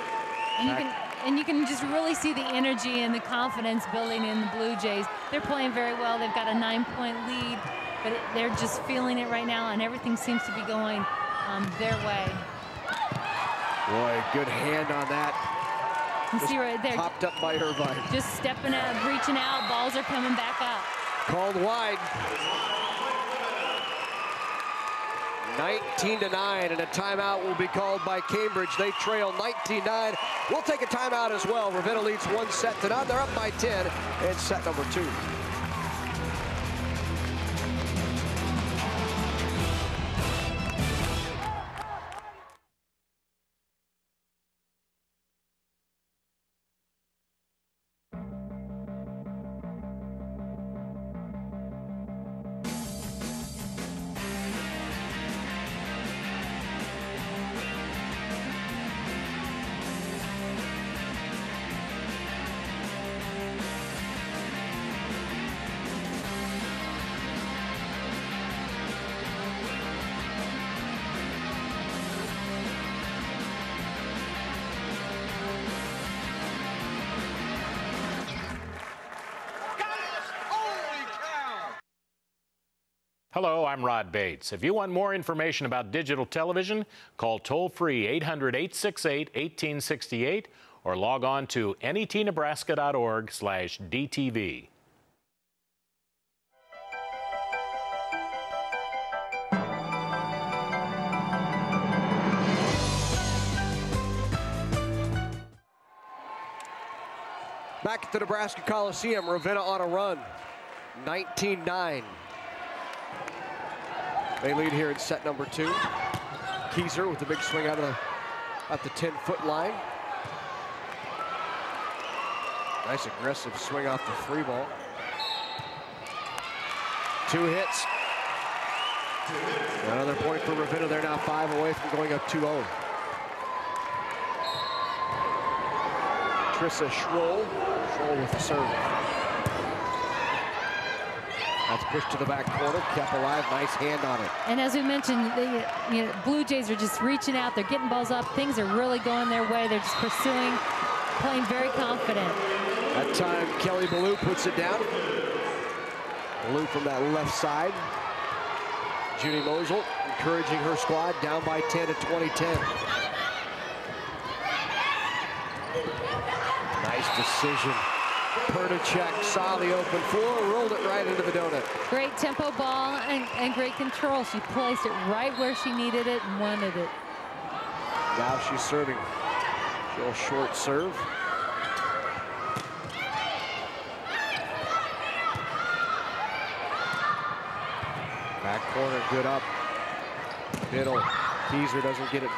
And you can just really see the energy and the confidence building in the Blue Jays. They're playing very well. They've got a 9-point lead, but they're just feeling it right now, and everything seems to be going their way. Boy, good hand on that. You see right there. Popped up by Irvine. Just stepping out, reaching out. Balls are coming back up. Called wide. 19-9, and a timeout will be called by Cambridge. They trail 19-9. We'll take a timeout as well. Ravenna leads 1-0. They're up by 10 in set number 2. Hello, I'm Rod Bates. If you want more information about digital television, call toll-free 800-868-1868 or log on to netnebraska.org/DTV. Back at the Nebraska Coliseum, Ravenna on a run, 19-9. They lead here in set number 2. Keyser with the big swing out of the 10-foot line. Nice aggressive swing off the free ball. 2 hits. Another point for Ravenna. They're now 5 away from going up 2-0. Trissa Schroll with the serve. That's pushed to the back corner, kept alive, nice hand on it. And as we mentioned, the Blue Jays are just reaching out, they're getting balls up, things are really going their way, they're just pursuing, playing very confident. That time, Kelly Ballou puts it down. Ballou from that left side. Judy Mosel encouraging her squad, down by 10 at 20-10. Nice decision. Pernicek saw the open floor, rolled it right into the donut. Great tempo ball and great control. She placed it right where she needed it and wanted it. Now she's serving. She'll short serve. Back corner, good up. Middle. Keyser doesn't get it.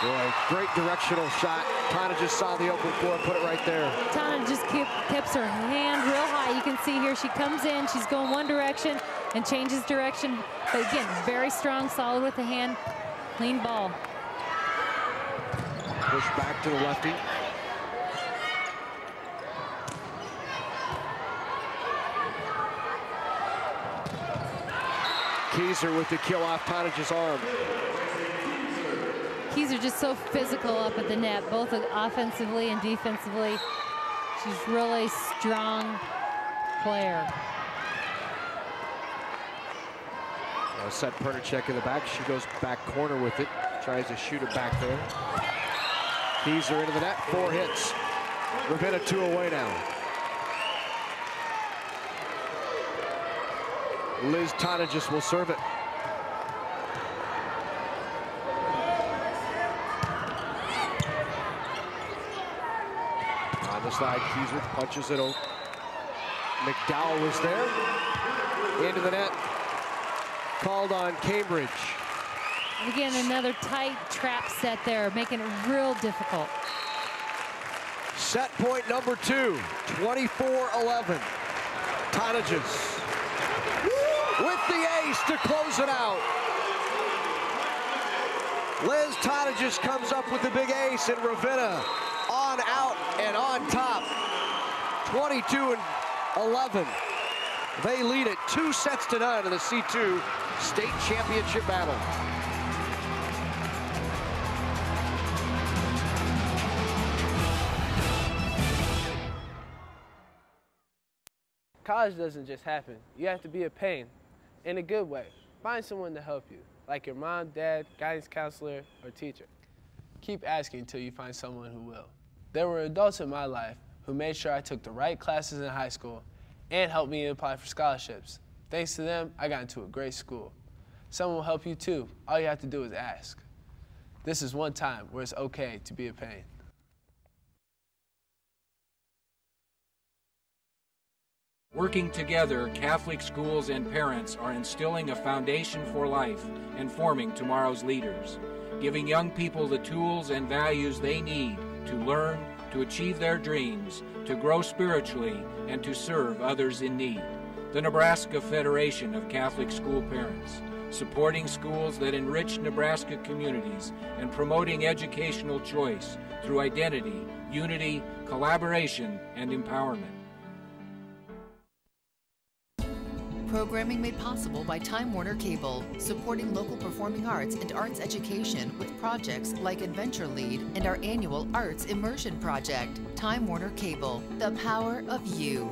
Boy, great directional shot. Tana just saw the open floor, put it right there. Tana just keeps her hand real high. You can see here she comes in, she's going one direction and changes direction. But again, very strong, solid with the hand, clean ball. Push back to the lefty. Keyser with the kill off Tonage's arm. Keyser just so physical up at the net, both offensively and defensively. She's really strong player. Now set Pernicek in the back. She goes back corner with it. Tries to shoot it back there. Keyser into the net. 4 hits. Ravenna 2 away now. Liz Tonages will serve it. On the side, Keyser punches it over. McDowell was there. Into the net. Called on Cambridge. And again, another tight trap set there, making it real difficult. Set point number 2, 24-11. Tonages with the ace to close it out. Liz Tonages comes up with the big ace, and Ravenna on out and on top. 22-11. They lead it 2-0 in the C2 state championship battle. College doesn't just happen. You have to be a pain in a good way. Find someone to help you, like your mom, dad, guidance counselor, or teacher. Keep asking until you find someone who will. There were adults in my life who made sure I took the right classes in high school and helped me apply for scholarships. Thanks to them, I got into a great school. Someone will help you too. All you have to do is ask. This is one time where it's okay to be a pain. Working together, Catholic schools and parents are instilling a foundation for life and forming tomorrow's leaders, giving young people the tools and values they need to learn, to achieve their dreams, to grow spiritually, and to serve others in need. The Nebraska Federation of Catholic School Parents, supporting schools that enrich Nebraska communities and promoting educational choice through identity, unity, collaboration, and empowerment. Programming made possible by Time Warner Cable, supporting local performing arts and arts education with projects like Adventure Lead and our annual Arts Immersion Project. Time Warner Cable, the power of you.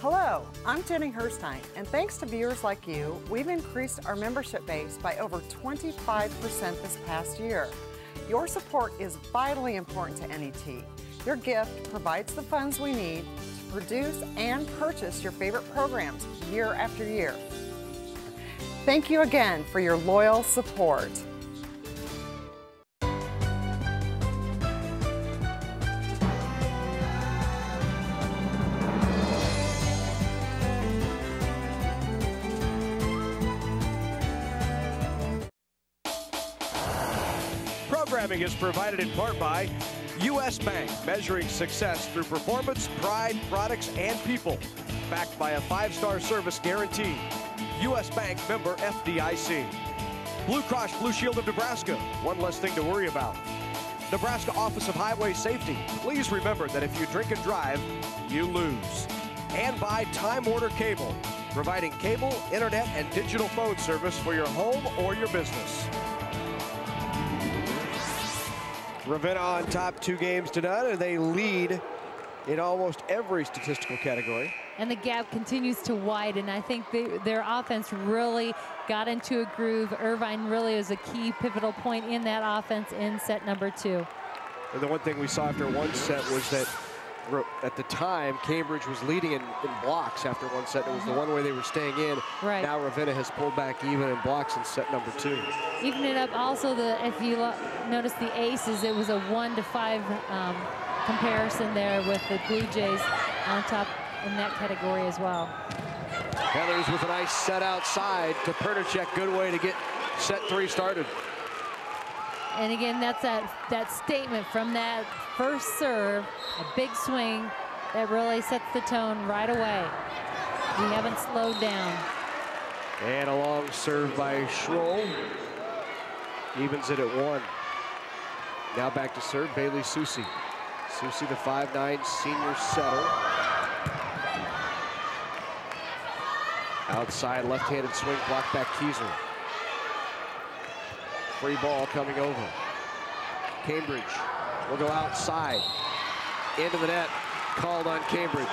Hello, I'm Jenny Herstein, and thanks to viewers like you, we've increased our membership base by over 25% this past year. Your support is vitally important to NET. Your gift provides the funds we need to produce and purchase your favorite programs year after year. Thank you again for your loyal support. Programming is provided in part by U.S. Bank, measuring success through performance, pride, products, and people. Backed by a 5-star service guarantee. U.S. Bank, member FDIC. Blue Cross Blue Shield of Nebraska, one less thing to worry about. Nebraska Office of Highway Safety, please remember that if you drink and drive, you lose. And by Time Warner Cable, providing cable, internet, and digital phone service for your home or your business. Ravenna on top 2 games to none, and they lead in almost every statistical category. And the gap continues to widen. I think their offense really got into a groove. Irvine really was a key pivotal point in that offense in set number 2. And the one thing we saw after one set was that at the time, Cambridge was leading in blocks after one set. It was the one way they were staying in. Right. Now Ravenna has pulled back even in blocks in set number 2. Even it up also, if you notice the aces, it was a 1-to-5 comparison there with the Bluejays on top in that category as well. Heathers with a nice set outside to Pernicek. Good way to get set 3 started. And again, that's that statement from that first serve, a big swing that really sets the tone right away. We haven't slowed down. And a long serve by Schroll. Evens it at 1. Now back to serve, Bailey Susi. Susi, the 5'9" senior setter. Outside left-handed swing, blocked back Kieser. Free ball coming over. Cambridge will go outside. Into the net, called on Cambridge.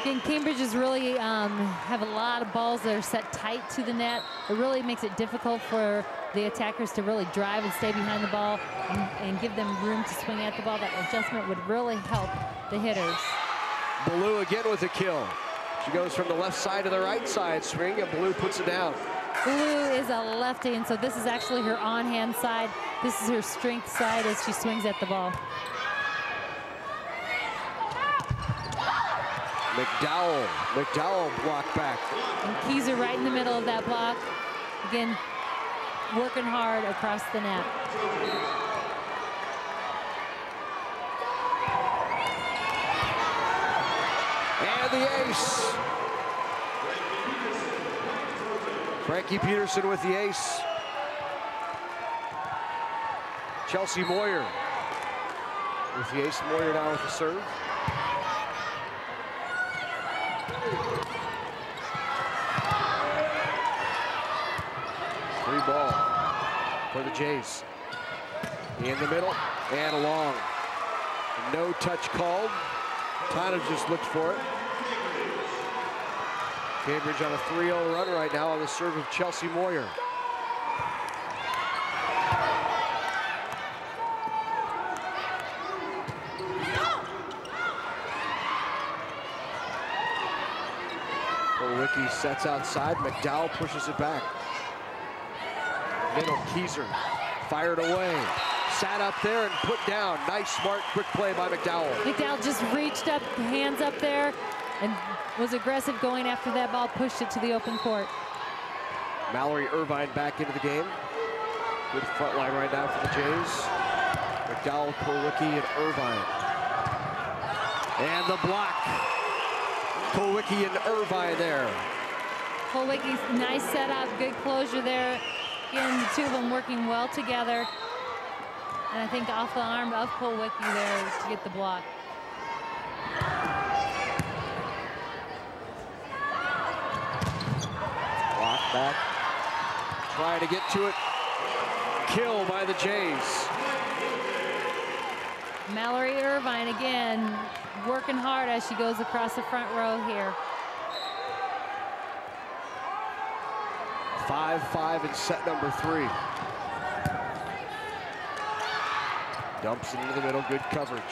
Again, Cambridge is really have a lot of balls that are set tight to the net. It really makes it difficult for the attackers to really drive and stay behind the ball and give them room to swing at the ball. That adjustment would really help the hitters. Blue again with a kill. She goes from the left side to the right side swing, and Blue puts it down. Blue is a lefty, and so this is actually her on-hand side. This is her strength side as she swings at the ball. McDowell blocked back. And Kieser right in the middle of that block. Again, working hard across the net. And the ace Frankie Peterson with the ace. Chelsea Moyer with the ace. Moyer now with the serve. Free ball for the Jays. In the middle and long. No touch called. Tyler just looked for it. Cambridge on a 3-0 run right now on the serve of Chelsea Moyer. Wicki sets outside. McDowell pushes it back. Middle, Keyser fired away. Sat up there and put down. Nice, smart, quick play by McDowell. McDowell just reached up, hands up there, and was aggressive going after that ball, pushed it to the open court. Mallory Irvine back into the game. Good front line right now for the Jays. McDowell, Kulwicki, and Irvine. And the block. Kulwicki and Irvine there. Kulwicki's nice setup, good closure there. Again, the two of them working well together. And I think off the arm of Kulwicki there to get the block. Block back. Trying to get to it. Kill by the Jays. Mallory Irvine again working hard as she goes across the front row here. 5-5 in set number 3. Dumps it into the middle, good coverage.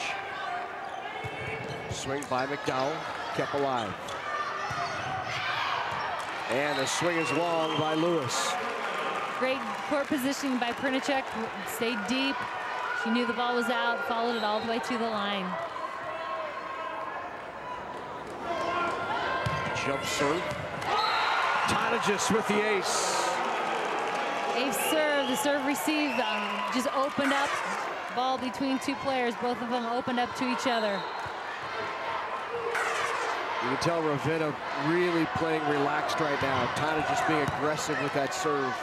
Swing by McDowell, kept alive. And the swing is long by Lewis. Great court positioning by Prnicek, stayed deep. She knew the ball was out, followed it all the way to the line. Jump serve. Tonagis with the ace. Ace serve, the serve receive, just opened up. Ball between two players, both of them opened up to each other. You can tell Ravenna really playing relaxed right now. Tonagis being aggressive with that serve.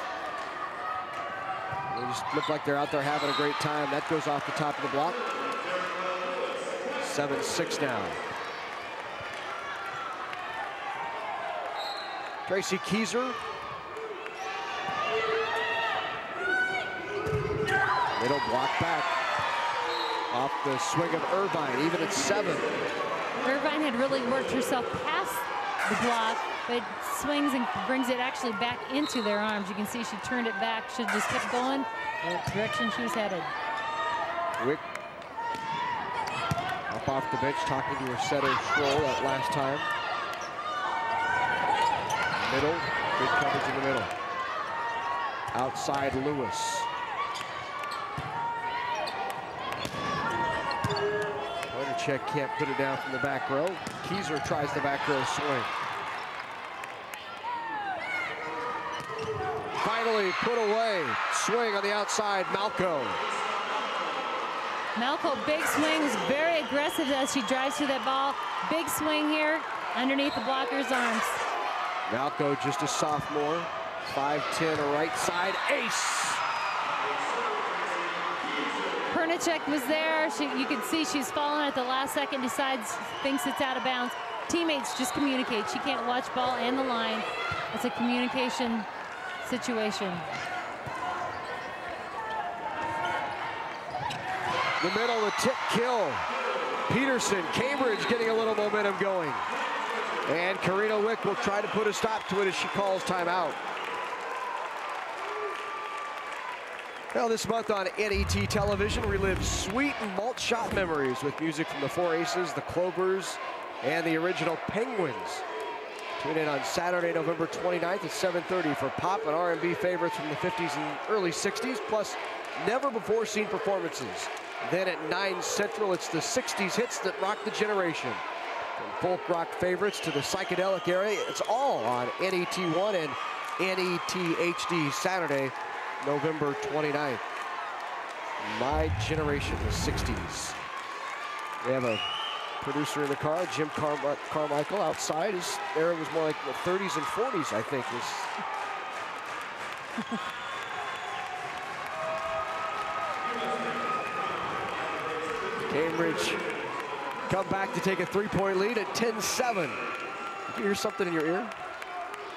They just look like they're out there having a great time. That goes off the top of the block. 7-6 now. Tracy Keyser. Middle block back. Off the swing of Irvine, even at 7. Irvine had really worked herself past the block, but swings and brings it actually back into their arms. You can see she turned it back. She just kept going the direction she was headed. Wick up off the bench talking to her setter Schroll that last time. Middle, good coverage in the middle. Outside Lewis. Prnicek can't put it down from the back row. Keyser tries the back row swing. Finally put away. Swing on the outside, Malco. Malco, big swings, very aggressive as she drives through that ball. Big swing here underneath the blocker's arms. Malco, just a sophomore. 5'10", right side, ace. Prnicek was there. You could see she's fallen at the last second, thinks it's out of bounds. Teammates just communicate. She can't watch ball and the line. It's a communication situation. The middle, the tip kill. Peterson, Cambridge getting a little momentum going. And Karina Wick will try to put a stop to it as she calls timeout. Well, this month on NET Television, relive sweet and malt shot memories with music from the Four Aces, the Clovers, and the original Penguins. Tune in on Saturday, November 29th at 7:30 for pop and R&B favorites from the 50s and early 60s, plus never-before-seen performances. Then at 9 Central, it's the 60s hits that rocked the generation. From folk rock favorites to the psychedelic era, it's all on NET1 and NET HD Saturday, November 29th. My generation, the 60s. We have a producer in the car, Jim Carmichael, outside. His era was more like the 30s and 40s, I think, was Cambridge come back to take a 3-point lead at 10-7. Did you hear something in your ear?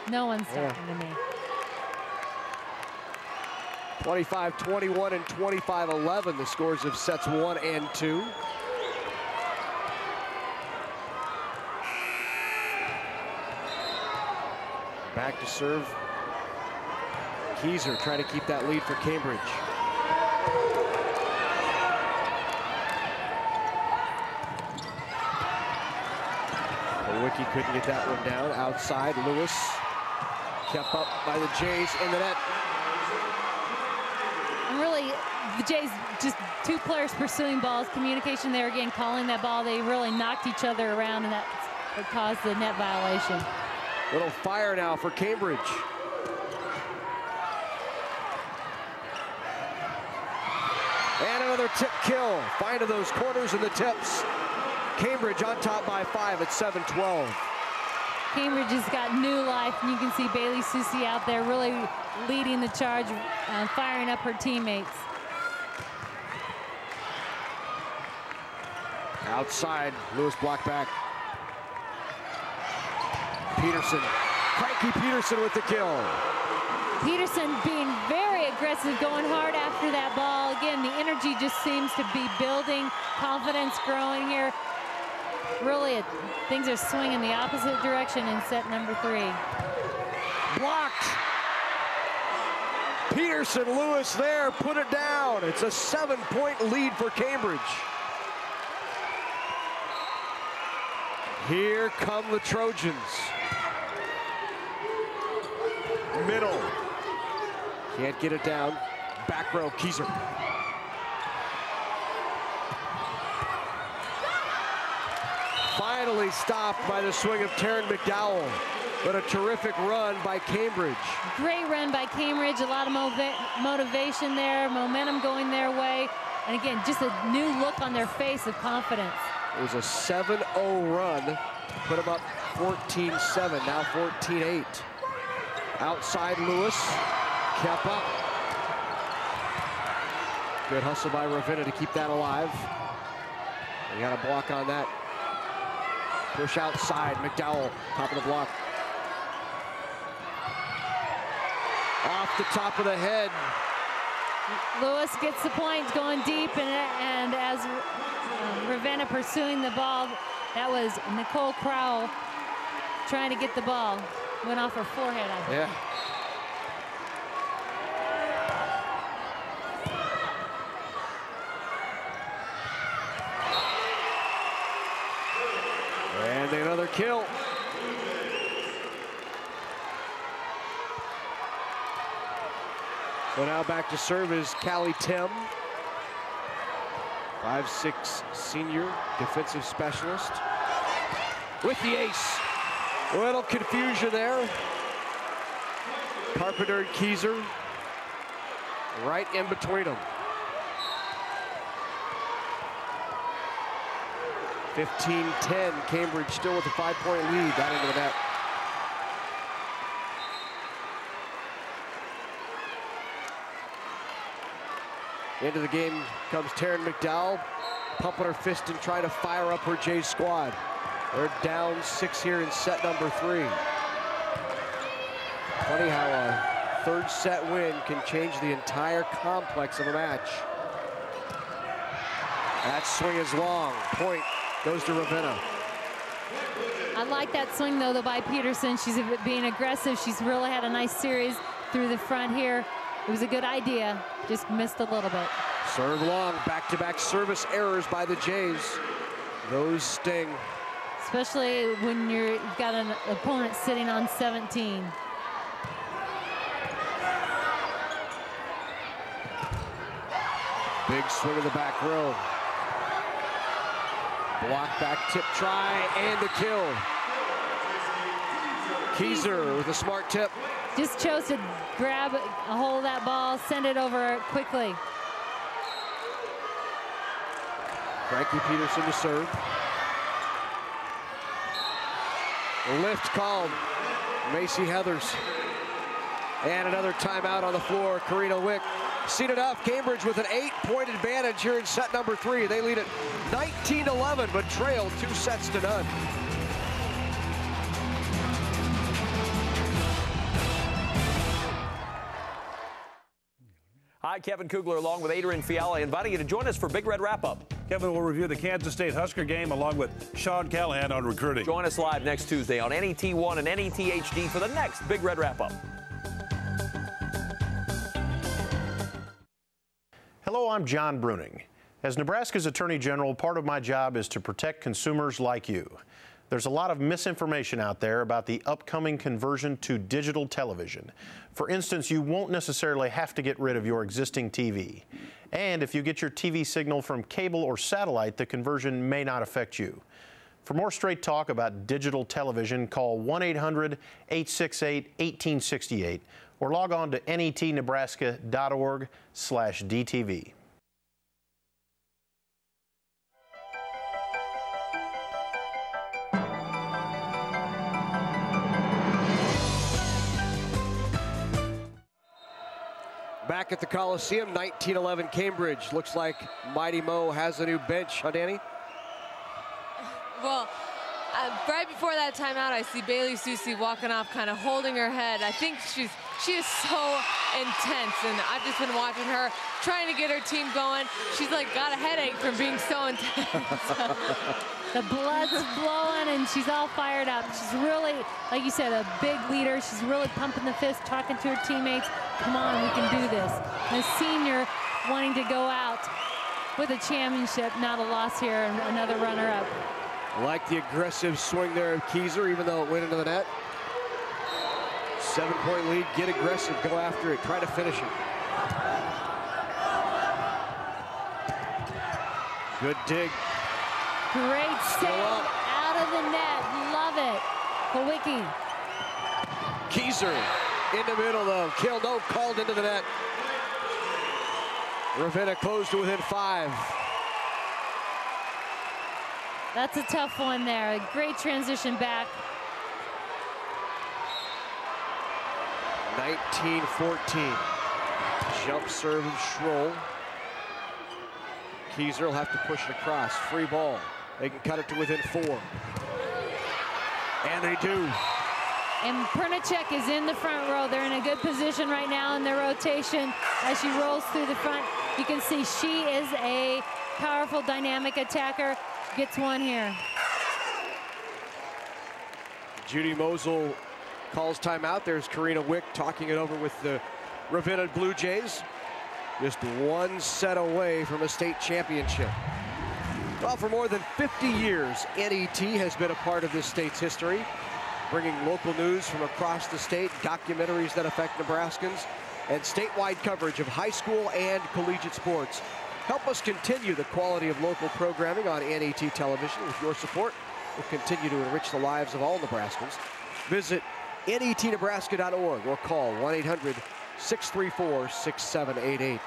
No one's talking to me. 25-21 and 25-11, the scores of sets 1 and 2. Back to serve. Keyser trying to keep that lead for Cambridge. Wiki couldn't get that one down. Outside, Lewis kept up by the Jays in the net. And really, the Jays, just two players pursuing balls, communication there again, calling that ball. They really knocked each other around, and that caused the net violation. Little fire now for Cambridge. And another tip kill. Finding those corners and the tips. Cambridge on top by 5 at 7-12. Cambridge has got new life, and you can see Bailey Susie out there really leading the charge, firing up her teammates. Outside, Lewis blocked back. Peterson, Frankie Peterson with the kill. Peterson being very aggressive, going hard after that ball. Again, the energy just seems to be building, confidence growing here. Really, things are swinging the opposite direction in set number 3. Blocked. Peterson, Lewis there, put it down. It's a 7-point lead for Cambridge. Here come the Trojans. Middle. Can't get it down. Back row, Keyser. Finally stopped by the swing of Taryn McDowell, but a terrific run by Cambridge. Great run by Cambridge, a lot of motivation there, momentum going their way, and again, just a new look on their face of confidence. It was a 7-0 run, put them up 14-7, now 14-8. Outside Lewis, kept up. Good hustle by Ravenna to keep that alive. They got a block on that. Push outside, McDowell, top of the block. Off the top of the head. Lewis gets the point, going deep, and as Ravenna pursuing the ball, that was Nicole Crowell trying to get the ball. Went off her forehead, I think. Yeah. And another kill. So now back to serve is Callie Tim. 5'6" senior defensive specialist. With the ace. A little confusion there. Carpenter and Keyser right in between them. 15-10, Cambridge still with a 5-point lead down into the net. Into the game comes Taryn McDowell, pumping her fist and trying to fire up her Jays squad. They're down 6 here in set number 3. Funny how a third set win can change the entire complex of a match. That swing is long. Point goes to Ravenna. I like that swing, though, by Peterson. She's being aggressive. She's really had a nice series through the front here. It was a good idea, just missed a little bit. Serve long, back-to-back service errors by the Jays. Those sting. Especially when you've got an opponent sitting on 17. Big swing of the back row. Block back tip try and a kill. Keyser with a smart tip. Just chose to grab a hold of that ball, send it over quickly. Frankie Peterson to serve. Lift called. Macy Heathers. And another timeout on the floor. Karina Wick. Seen enough. Cambridge with an 8-point advantage here in set number 3. They lead it 19-11, but trail 2 sets to none. Hi, Kevin Kugler along with Adrian Fiala, inviting you to join us for Big Red Wrap-Up. Kevin will review the Kansas State Husker game along with Sean Callahan on recruiting. Join us live next Tuesday on NET1 and NET HD for the next Big Red Wrap-Up. Hello, I'm John Bruning. As Nebraska's Attorney General, part of my job is to protect consumers like you. There's a lot of misinformation out there about the upcoming conversion to digital television. For instance, you won't necessarily have to get rid of your existing TV. And if you get your TV signal from cable or satellite, the conversion may not affect you. For more straight talk about digital television, call 1-800-868-1868 or log on to netnebraska.org/DTV. Back at the Coliseum, 19-11 Cambridge. Looks like Mighty Mo has a new bench, huh, Danny? Well, right before that timeout, I see Bailey Susie walking off, kind of holding her head. I think she is so intense, and I've just been watching her, trying to get her team going. She's like got a headache from being so intense. The blood's flowing, and she's all fired up. She's really, like you said, a big leader. She's really pumping the fist, talking to her teammates. Come on, we can do this. And a senior wanting to go out with a championship, not a loss here, and another runner-up. I like the aggressive swing there of Keyser, even though it went into the net. 7-point lead, get aggressive, go after it, try to finish it. Good dig. Great save out of the net. Love it. Kowicki. Keyser in the middle though. Kill no called into the net. Ravenna closed to within 5. That's a tough one there. A great transition back. 19-14. Jump serve of Schroll. Keyser will have to push it across. Free ball. They can cut it to within 4. And they do. And Pernicek is in the front row. They're in a good position right now in their rotation. As she rolls through the front, you can see she is a powerful, dynamic attacker. Gets one here. Judy Mosel calls timeout. There's Karina Wick talking it over with the Ravenna Bluejays. Just 1 set away from a state championship. Well, for more than 50 years, NET has been a part of this state's history, bringing local news from across the state, documentaries that affect Nebraskans, and statewide coverage of high school and collegiate sports. Help us continue the quality of local programming on NET television. With your support, we'll continue to enrich the lives of all Nebraskans. Visit netnebraska.org or call 1-800-634-6788.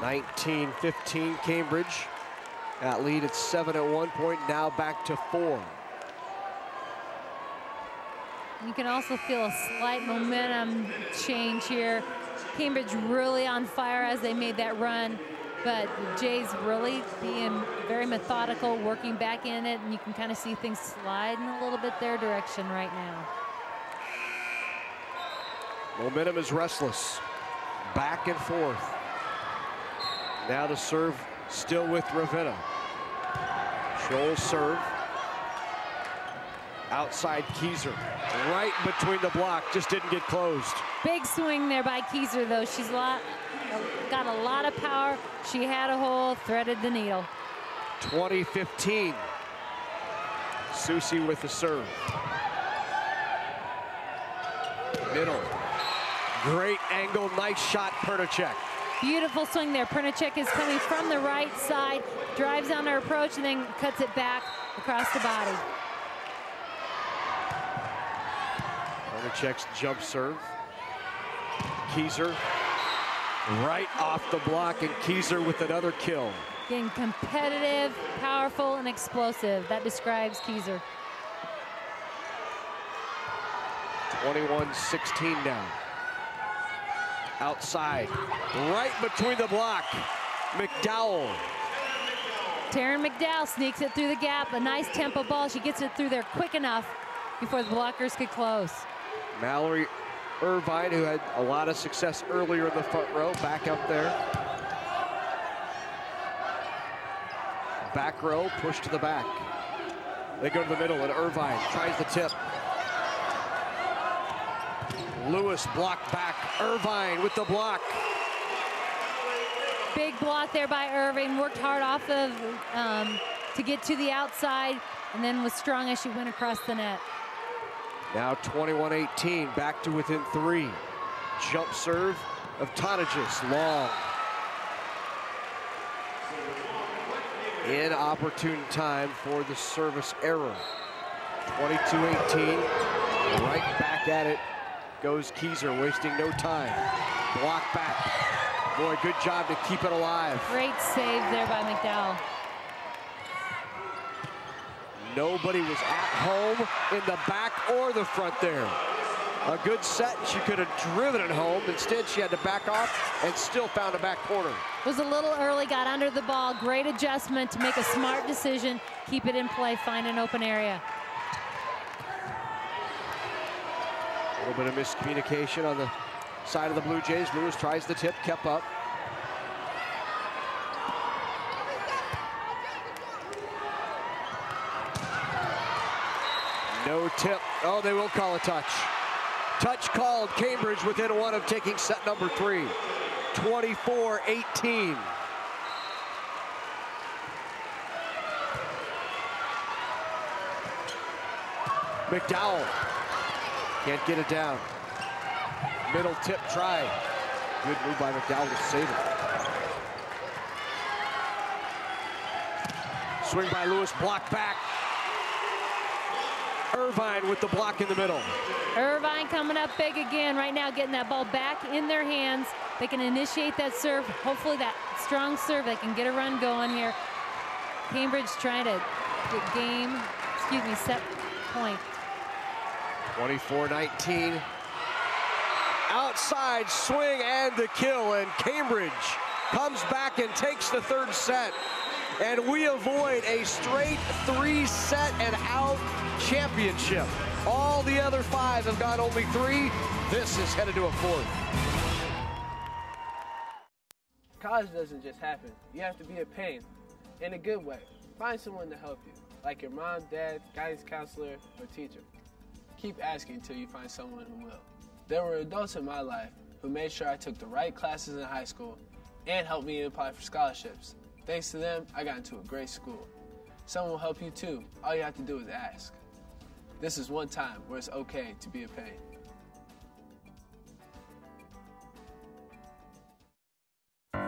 19-15 Cambridge. That lead at 7 at one point, now back to 4. You can also feel a slight momentum change here. Cambridge really on fire as they made that run, but the Jays really being very methodical, working back in it, and you can kind of see things sliding a little bit their direction right now. Momentum is restless. Back and forth. Now the serve still with Ravenna. Scholl serve. Outside Keyser. Right between the block. Just didn't get closed. Big swing there by Keyser, though. She's got a lot of power. She had a hole, threaded the needle. 20-15. Susie with the serve. Middle. Great angle, nice shot, Pernicek. Beautiful swing there. Pernicek is coming from the right side, drives on her approach, and then cuts it back across the body. Pernicek's jump serve. Keyser right off the block, and Keyser with another kill. Getting competitive, powerful, and explosive. That describes Keyser. 21-16 now. Outside, right between the block, McDowell. Taryn McDowell sneaks it through the gap. A nice tempo ball. She gets it through there quick enough before the blockers could close. Mallory Irvine, who had a lot of success earlier in the front row, back up there. Back row, push to the back. They go to the middle, and Irvine tries the tip. Lewis blocked back. Irvine with the block. Big block there by Irving. Worked hard off of to get to the outside, and then was strong as she went across the net. Now 21-18, back to within 3. Jump serve of Tonagis, long. Inopportune time for the service error. 22-18, right back at it goes Keyser, wasting no time. Block back. Boy, good job to keep it alive. Great save there by McDowell. Nobody was at home in the back or the front there. A good set, she could have driven it home. Instead, she had to back off and still found a back corner. Was a little early, got under the ball. Great adjustment to make a smart decision. Keep it in play, find an open area. A little bit of miscommunication on the side of the Blue Jays. Lewis tries the tip, kept up. No tip. Oh, they will call a touch. Touch called. Cambridge within 1 of taking set number 3. 24-18. McDowell can't get it down. Middle tip try. Good move by McDowell to save it. Swing by Lewis, block back. Irvine with the block in the middle. Irvine coming up big again right now, getting that ball back in their hands. They can initiate that serve. Hopefully that strong serve, they can get a run going here. Cambridge trying to get set point. 24-19. Outside swing and the kill, and Cambridge comes back and takes the 3rd set. And we avoid a straight 3-set and out championship. All the other 5 have got only 3. This is headed to a 4th. College doesn't just happen. You have to be a pain, in a good way. Find someone to help you, like your mom, dad, guidance counselor, or teacher. Keep asking until you find someone who will. There were adults in my life who made sure I took the right classes in high school and helped me apply for scholarships. Thanks to them, I got into a great school. Someone will help you too. All you have to do is ask. This is one time where it's okay to be a pain.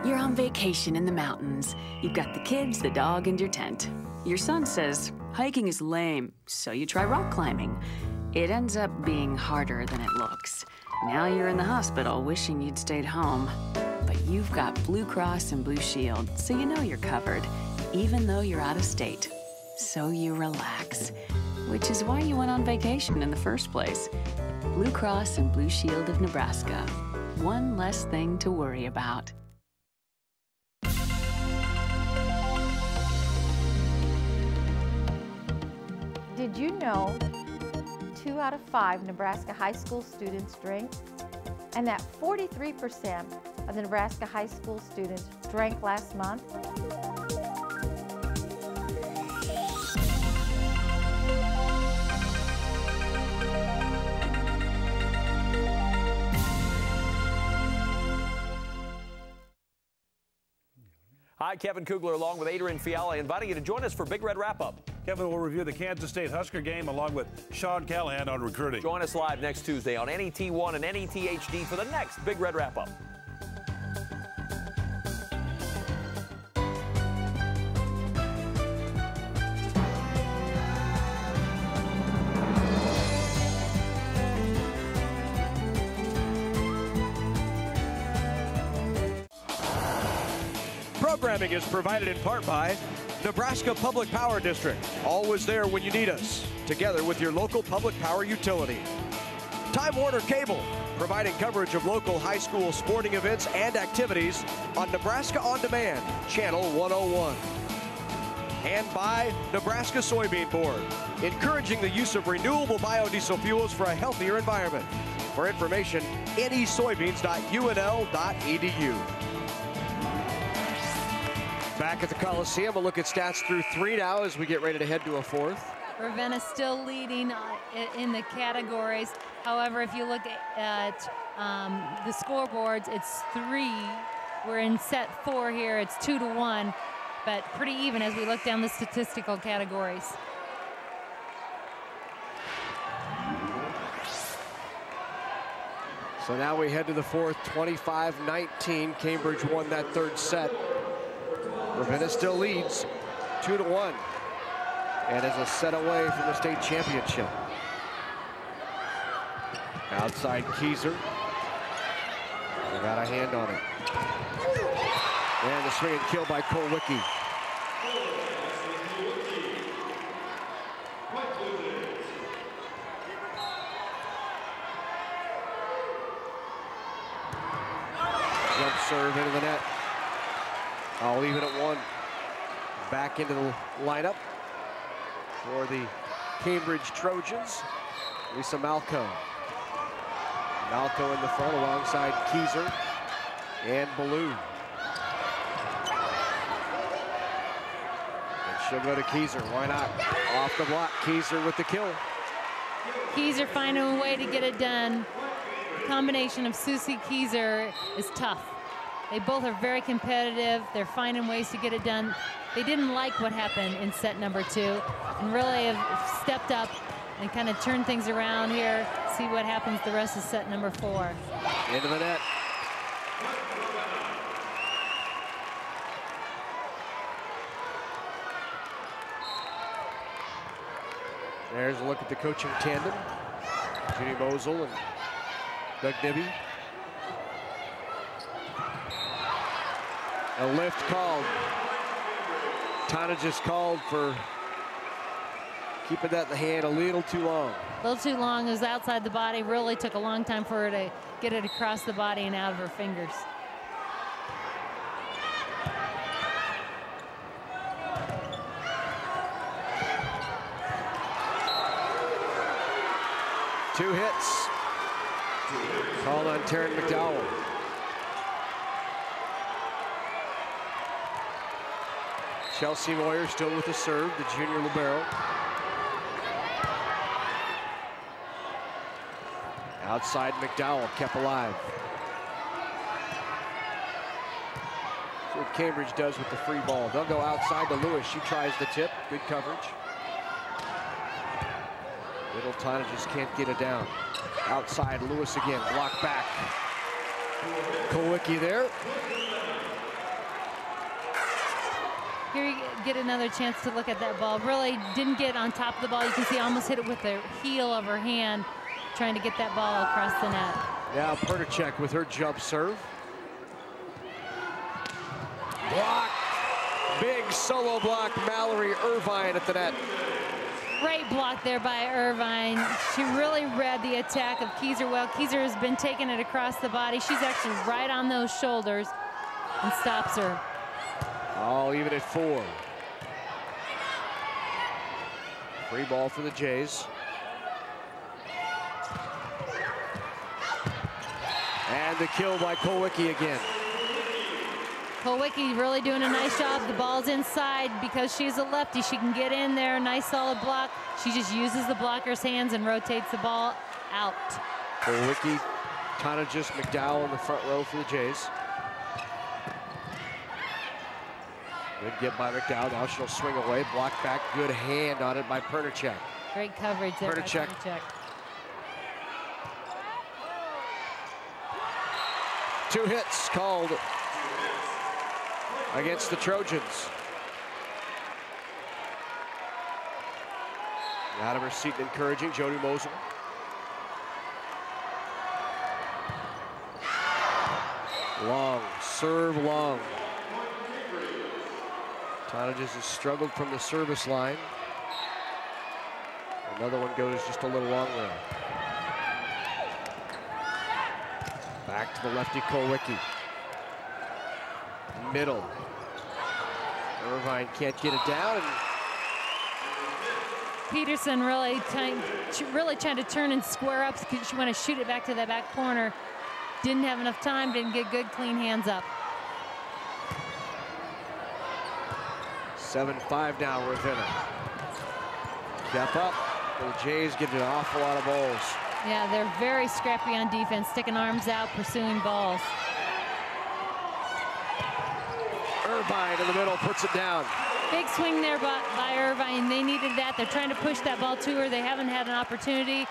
You're on vacation in the mountains. You've got the kids, the dog, and your tent. Your son says hiking is lame, so you try rock climbing. It ends up being harder than it looks. Now you're in the hospital wishing you'd stayed home. But you've got Blue Cross and Blue Shield, so you know you're covered, even though you're out of state. So you relax, which is why you went on vacation in the first place. Blue Cross and Blue Shield of Nebraska. One less thing to worry about. Did you know 2 out of 5 Nebraska high school students drink? And that 43% of the Nebraska high school students drank last month? Hi, Kevin Kugler along with Adrian Fiala, inviting you to join us for Big Red Wrap-Up. Kevin will review the Kansas State Husker game along with Sean Callahan on recruiting. Join us live next Tuesday on NET1 and NET HD for the next Big Red Wrap-Up. Programming is provided in part by Nebraska Public Power District. Always there when you need us. Together with your local public power utility. Time Warner Cable, providing coverage of local high school sporting events and activities on Nebraska On Demand, Channel 101. And by Nebraska Soybean Board, encouraging the use of renewable biodiesel fuels for a healthier environment. For information, nesoybeans.unl.edu. Back at the Coliseum, a look at stats through 3 now as we get ready to head to a 4th. Ravenna still leading in the categories. However, if you look at the scoreboards, it's 3. We're in set 4 here. It's 2-1, but pretty even as we look down the statistical categories. So now we head to the 4th, 25-19. Cambridge won that 3rd set. Ravenna still leads 2-1 and is a set away from the state championship. Outside Keyser. They got a hand on it. And the swing and kill by Kolwicki. Jump serve into the net. I'll leave it at 1. Back into the lineup for the Cambridge Trojans. Lisa Malco. Malco in the front alongside Keyser and Ballou. And she'll go to Keyser. Why not? Off the block. Keyser with the kill. Keyser finding a way to get it done. The combination of Susie Keyser is tough. They both are very competitive. They're finding ways to get it done. They didn't like what happened in set number 2 and really have stepped up and kind of turned things around here. See what happens the rest of set number 4. Into the net. There's a look at the coaching tandem. Ginny Mosel and Doug Nibby. A lift called. Tana just called for keeping that in the hand a little too long. A little too long. It was outside the body. Really took a long time for her to get it across the body and out of her fingers. Two hits. Called on Taryn McDowell. Chelsea Moyer still with the serve, the junior libero. Outside McDowell, kept alive. That's what Cambridge does with the free ball. They'll go outside to Lewis. She tries the tip, good coverage. Little Tana just can't get it down. Outside Lewis again, block back. Kolwicki there. Here you get another chance to look at that ball. Really didn't get on top of the ball. You can see almost hit it with the heel of her hand, trying to get that ball across the net. Now Perticek with her jump serve. Block. Big solo block, Mallory Irvine at the net. Great block there by Irvine. She really read the attack of Keyser well. Keyser has been taking it across the body. She's actually right on those shoulders and stops her. All even at 4. Free ball for the Jays. And the kill by Kolwicki again. Kolwicki really doing a nice job. The ball's inside because she's a lefty. She can get in there, nice solid block. She just uses the blocker's hands and rotates the ball out. Kolwicki, Tonagist, McDowell in the front row for the Jays. Good get by McDowell. Now she'll swing away. Block back. Good hand on it by Perticek. Great coverage there by Perticek. Two hits called against the Trojans. Out of her seat encouraging Jody Mosel. Long, serve long. Tonagist has struggled from the service line. Another one goes just a little long there. Back to the lefty Kowicki. Middle. Irvine can't get it down. And Peterson really trying to turn and square up. She wanted to shoot it back to that back corner. Didn't have enough time, didn't get good, clean hands up. 7-5 now, Ravenna. Kept up. The Jays get an awful lot of balls. Yeah, they're very scrappy on defense, sticking arms out, pursuing balls. Irvine in the middle puts it down. Big swing there by Irvine. They needed that. They're trying to push that ball to her. They haven't had an opportunity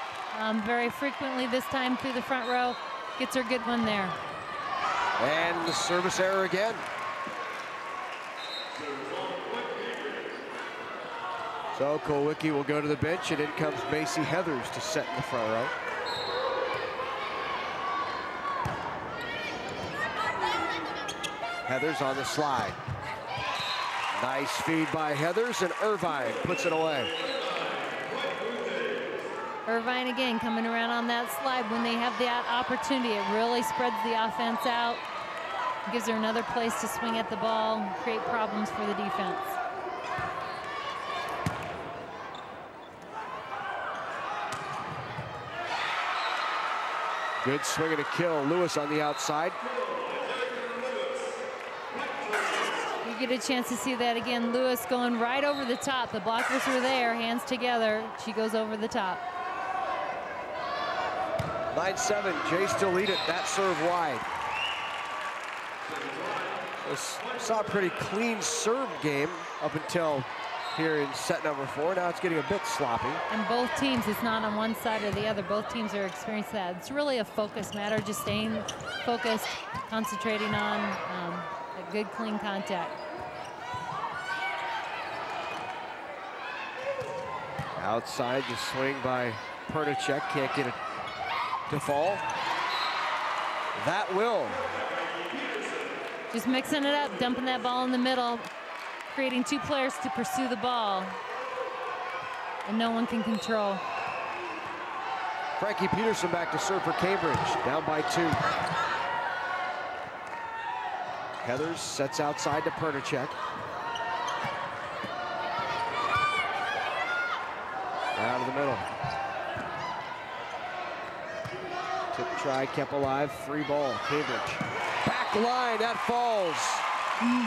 very frequently this time through the front row. Gets her a good one there. And the service error again. So Kowicki will go to the bench, and in comes Macy Heathers to set in the front row. Heathers on the slide. Nice feed by Heathers, and Irvine puts it away. Irvine again coming around on that slide. When they have that opportunity, it really spreads the offense out. Gives her another place to swing at the ball, create problems for the defense. Good swing and a kill. Lewis on the outside. You get a chance to see that again. Lewis going right over the top. The blockers were there, hands together. She goes over the top. 9-7, Jays still lead it. That serve wide. Saw a pretty clean serve game up until here in set number 4. Now it's getting a bit sloppy. And both teams, it's not on one side or the other. Both teams are experiencing that. It's really a focus matter, just staying focused, concentrating on a good, clean contact. Outside, the swing by Pernicek. Can't get it to fall. That will. Just mixing it up, dumping that ball in the middle, creating two players to pursue the ball, and no one can control. Frankie Peterson back to serve for Cambridge, down by 2. Heathers sets outside to Pernicek. Down to the middle. Tip try kept alive, free ball, Cambridge. Back line, that falls.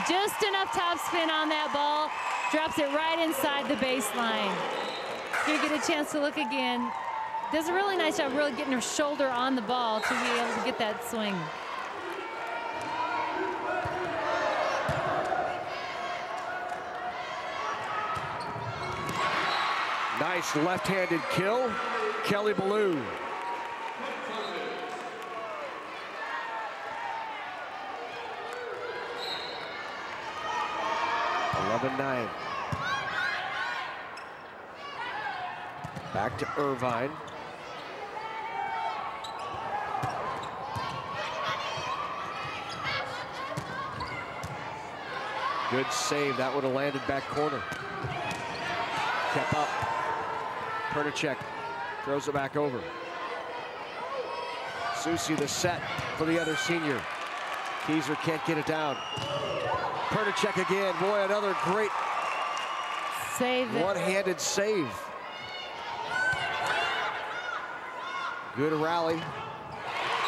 Just enough topspin on that ball. Drops it right inside the baseline. You get a chance to look again. Does a really nice job really getting her shoulder on the ball to be able to get that swing. Nice left-handed kill, Kelly Ballou. (11-9). Back to Irvine. Good save. That would have landed back corner. Kept up. Pernicek throws it back over. Susie the set for the other senior. Keyser can't get it down. Pernicek again. Boy, another great save. One-handed save. Good rally.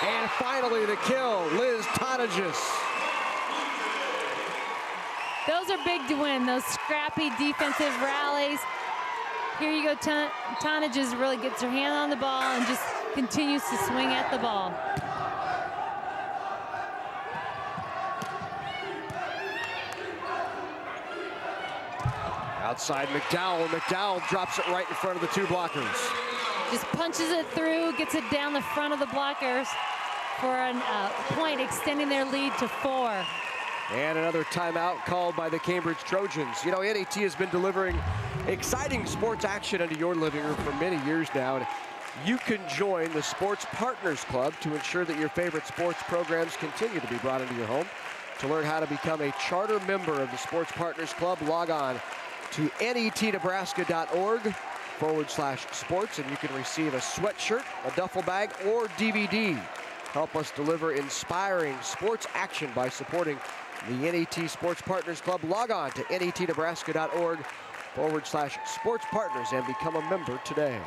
And finally the kill, Liz Tonagis. Those are big to win, those scrappy defensive rallies. Here you go, Tonagis really gets her hand on the ball and just continues to swing at the ball. Outside McDowell. McDowell drops it right in front of the 2 blockers. Just punches it through, gets it down the front of the blockers for a point, extending their lead to 4. And another timeout called by the Cambridge Trojans. You know, NAT has been delivering exciting sports action into your living room for many years now. And you can join the Sports Partners Club to ensure that your favorite sports programs continue to be brought into your home. To learn how to become a charter member of the Sports Partners Club, log on to netnebraska.org/sports, and you can receive a sweatshirt, a duffel bag, or DVD Help us deliver inspiring sports action by supporting the NET Sports Partners Club. Log on to netnebraska.org/sports partners and become a member today.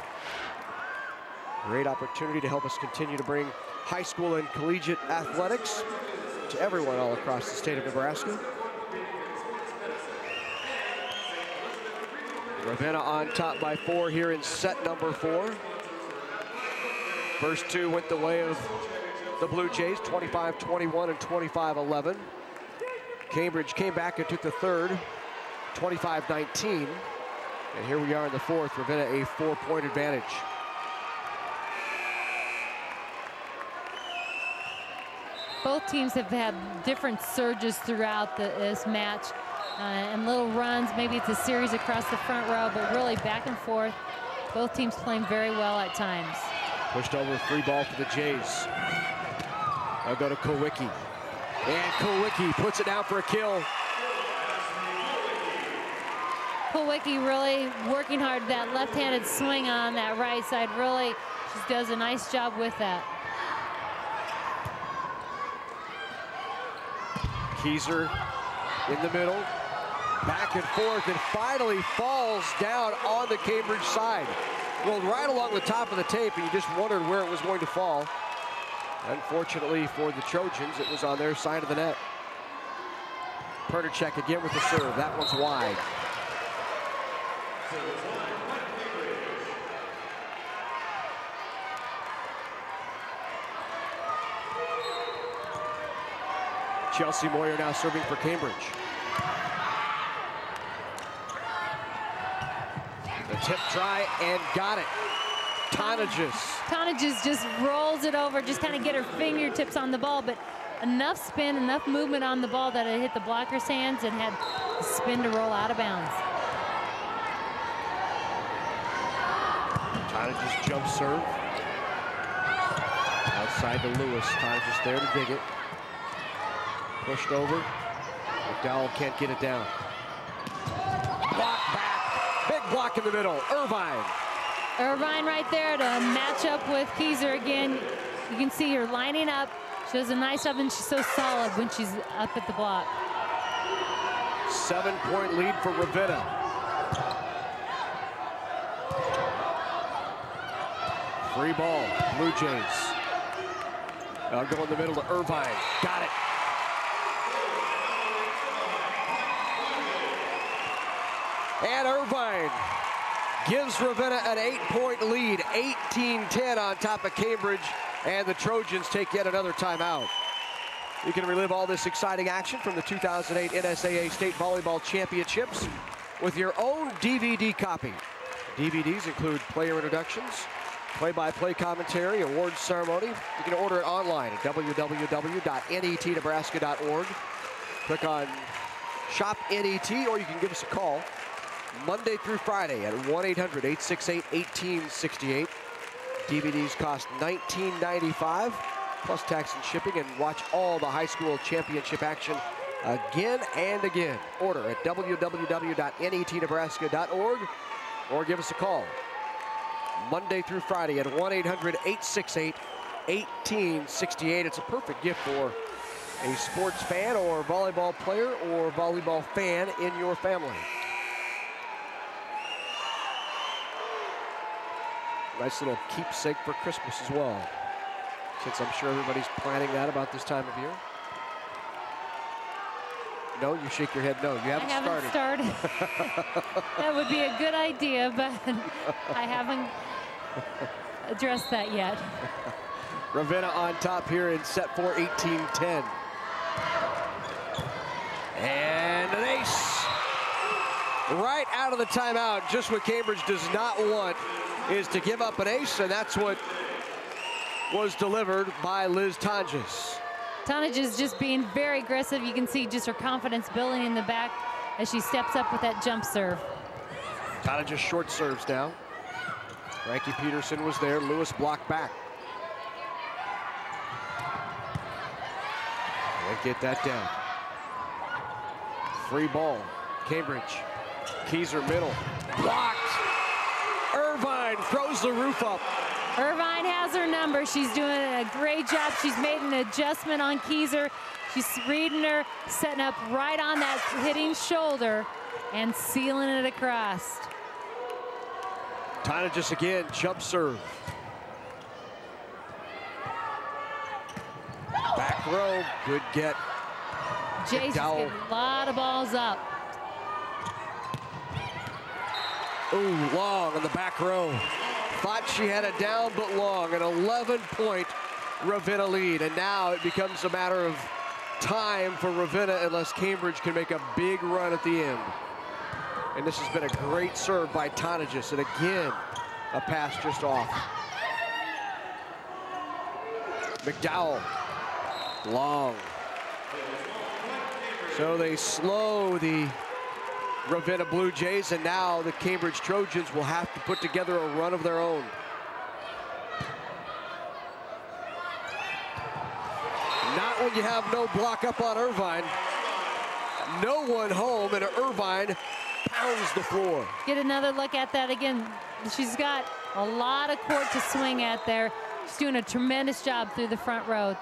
Great opportunity to help us continue to bring high school and collegiate athletics to everyone all across the state of Nebraska. Ravenna on top by 4 here in set number 4. First two went the way of the Bluejays, 25-21 and 25-11. Cambridge came back and took the third, 25-19. And here we are in the fourth, Ravenna a 4-point advantage. Both teams have had different surges throughout this match and little runs. Maybe it's a series across the front row, but really back and forth. Both teams playing very well at times. Pushed over, free ball for the Jays. I'll go to Kowicki. And Kowicki puts it down for a kill. Kowicki really working hard. That left-handed swing on that right side really just does a nice job with that. Keyser in the middle, back and forth, and finally falls down on the Cambridge side. Rolled right along the top of the tape, and you just wondered where it was going to fall. Unfortunately for the Trojans, it was on their side of the net. Pernicek again with the serve. That one's wide. Chelsea Moyer now serving for Cambridge. The tip try and got it. Tonages just rolls it over, just kind of get her fingertips on the ball, but enough spin, enough movement on the ball that it hit the blocker's hands and had the spin to roll out of bounds. Tonages jump serve. Outside to Lewis. Tonages there to dig it. Pushed over. McDowell can't get it down. Block back. Big block in the middle. Irvine right there to match up with Keyser again. You can see her lining up. She does a nice job, and she's so solid when she's up at the block. 7-point lead for Ravenna. Free ball, Bluejays. I'll go in the middle to Irvine. Got it. And Irvine gives Ravenna an 8-point lead, 18-10 on top of Cambridge, and the Trojans take yet another timeout. You can relive all this exciting action from the 2008 NSAA State Volleyball Championships with your own DVD copy. DVDs include player introductions, play-by-play commentary, awards ceremony. You can order it online at www.netnebraska.org. Click on Shop NET, or you can give us a call Monday through Friday at 1-800-868-1868. DVDs cost $19.95 plus tax and shipping, and watch all the high school championship action again and again. Order at www.netnebraska.org or give us a call Monday through Friday at 1-800-868-1868. It's a perfect gift for a sports fan or volleyball player or volleyball fan in your family. Nice little keepsake for Christmas as well, since I'm sure everybody's planning that about this time of year. No, you shake your head no. You haven't started. That would be a good idea, but I haven't addressed that yet. Ravenna on top here in set 4, 18-10. And an ace. Right out of the timeout, just what Cambridge does not want is to give up an ace, and that's what was delivered by Liz Tonjes. Tonjes just being very aggressive. You can see just her confidence building in the back as she steps up with that jump serve. Tonjes short serves now. Frankie Peterson was there. Lewis blocked back. Can't get that down. Free ball, Cambridge. Keyser middle, blocked. Irvine throws the roof up. Irvine has her number. She's doing a great job. She's made an adjustment on Keyser. She's reading her, setting up right on that hitting shoulder and sealing it across. Tonagis again, jump serve. Back row, good get. Jay's getting a lot of balls up. Ooh, long on the back row. Thought she had it down, but long. An 11-point Ravenna lead. And now it becomes a matter of time for Ravenna unless Cambridge can make a big run at the end. And this has been a great serve by Tonagis. And again, a pass just off. McDowell, long. So they slow the Ravenna Bluejays, and now the Cambridge Trojans will have to put together a run of their own. Not when you have no block up on Irvine. No one home, and Irvine pounds the floor. Get another look at that again. She's got a lot of court to swing at there. She's doing a tremendous job through the front row.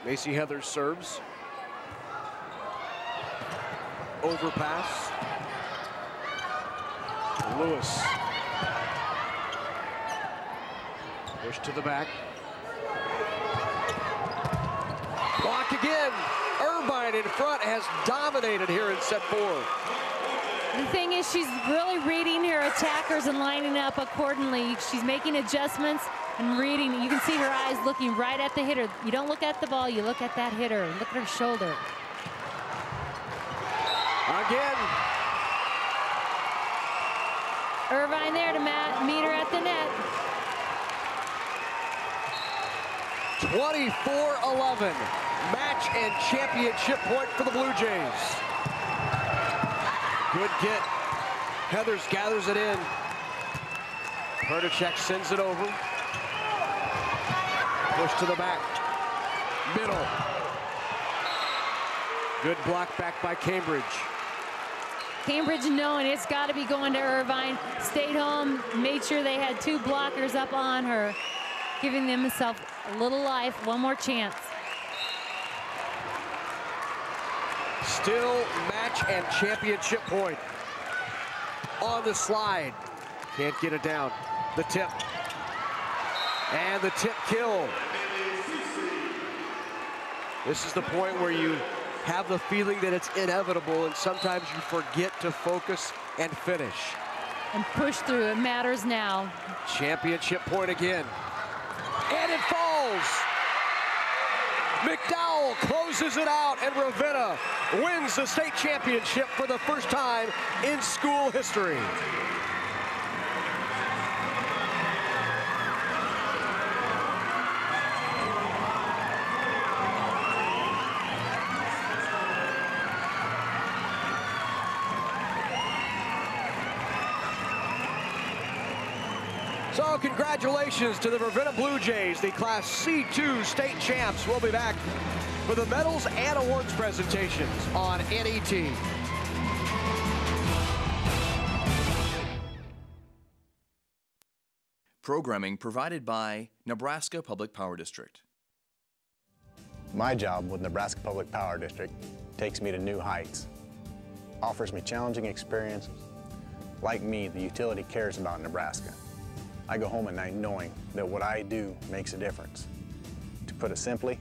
Macy Heathers serves. Overpass. Lewis. Push to the back. Block again. Irvine in front has dominated here in set 4. The thing is, she's really reading her attackers and lining up accordingly. She's making adjustments and reading. You can see her eyes looking right at the hitter. You don't look at the ball, you look at that hitter. Look at her shoulder. Again. Irvine there to meet her at the net. 24-11. Match and championship point for the Bluejays. Good get. Heathers gathers it in. Hrdicek sends it over. Push to the back. Middle. Good block back by Cambridge. Cambridge knowing it's got to be going to Irvine. Stayed home, made sure they had 2 blockers up on her, giving themselves a little life, one more chance. Still match and championship point. On the slide. Can't get it down. The tip. And the tip kill. This is the point where you have the feeling that it's inevitable, and sometimes you forget to focus and finish. And push through. It matters now. Championship point again. And it falls. McDowell closes it out, and Ravenna wins the state championship for the first time in school history. So congratulations to the Ravenna Bluejays, the Class C2 state champs. We'll be back for the medals and awards presentations on NET. Programming provided by Nebraska Public Power District. My job with Nebraska Public Power District takes me to new heights, offers me challenging experiences. Like me, the utility cares about Nebraska. I go home at night knowing that what I do makes a difference. To put it simply,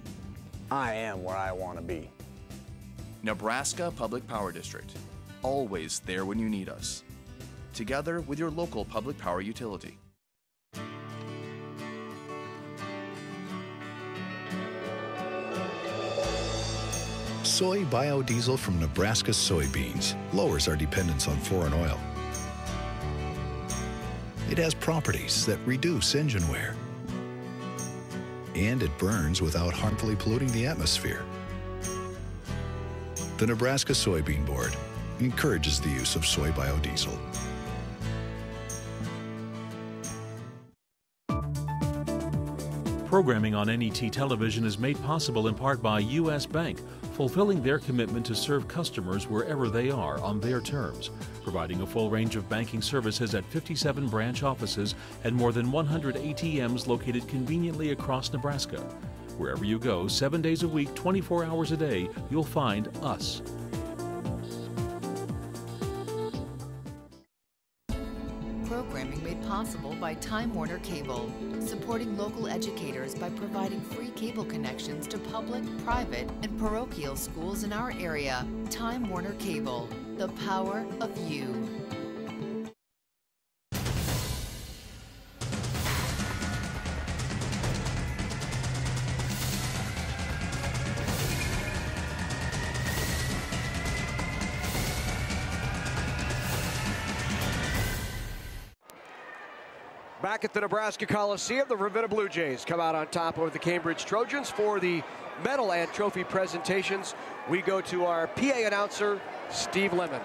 I am where I want to be. Nebraska Public Power District. Always there when you need us. Together with your local public power utility. Soy biodiesel from Nebraska soybeans lowers our dependence on foreign oil. It has properties that reduce engine wear. And it burns without harmfully polluting the atmosphere. The Nebraska Soybean Board encourages the use of soy biodiesel. Programming on NET television is made possible in part by U.S. Bank, fulfilling their commitment to serve customers wherever they are on their terms, providing a full range of banking services at 57 branch offices and more than 100 ATMs located conveniently across Nebraska. Wherever you go, 7 days a week, 24 hours a day, you'll find us. Programming made possible by Time Warner Cable, supporting local educators by providing free cable connections to public, private, and parochial schools in our area. Time Warner Cable, the power of you. Back at the Nebraska Coliseum, the Ravenna Bluejays come out on top over the Cambridge Trojans for the medal and trophy presentations. We go to our PA announcer, Steve Lemon.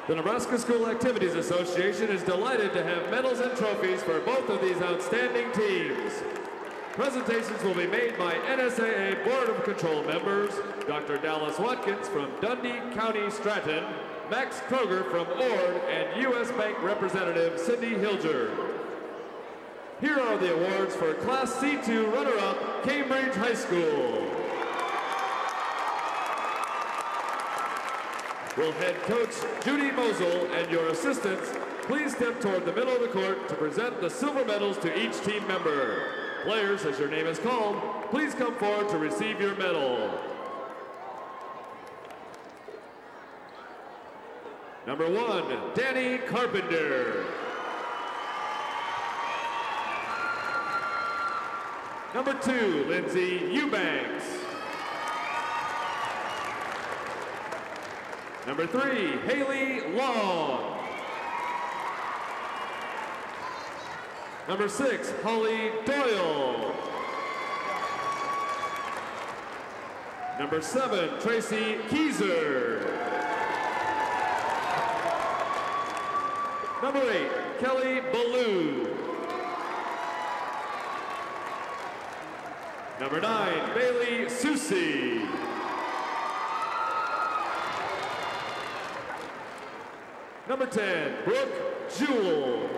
The Nebraska School Activities Association is delighted to have medals and trophies for both of these outstanding teams. Presentations will be made by NSAA Board of Control members, Dr. Dallas Watkins from Dundee County Stratton, Max Kroger from Ord, and U.S. Bank Representative Cindy Hilger. Here are the awards for Class C2 runner-up, Cambridge High School. Will head coach Judy Mosel and your assistants please step toward the middle of the court to present the silver medals to each team member. Players, as your name is called, please come forward to receive your medal. Number 1, Danny Carpenter. Number 2, Lindsay Eubanks. Number 3, Haley Long. Number 6, Holly Doyle. Number 7, Tracy Kieser. Number 8, Kelly Ballou. Number 9, Bailey Susi. Number 10, Brooke Jewell.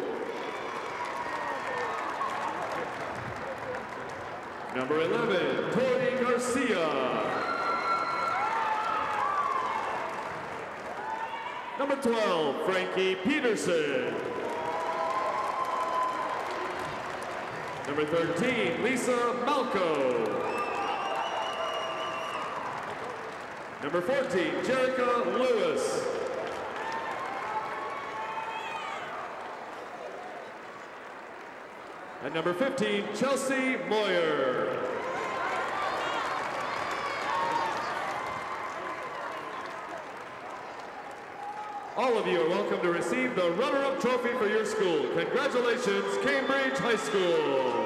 Number 11, Tori Garcia. Number 12, Frankie Peterson. Number 13, Lisa Malco. Number 14, Jerica Lewis. And number 15, Chelsea Moyer. All of you are welcome to receive the runner-up trophy for your school. Congratulations, Cambridge High School.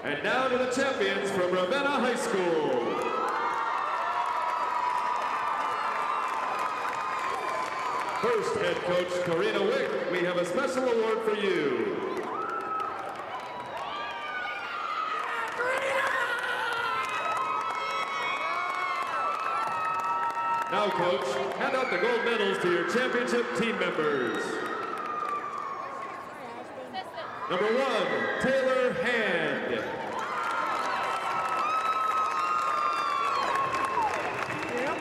And now to the champions from Ravenna High School. First, head coach Karina Wick, we have a special award for you. Now, coach, hand out the gold medals to your championship team members. Number 1, Taylor Hand.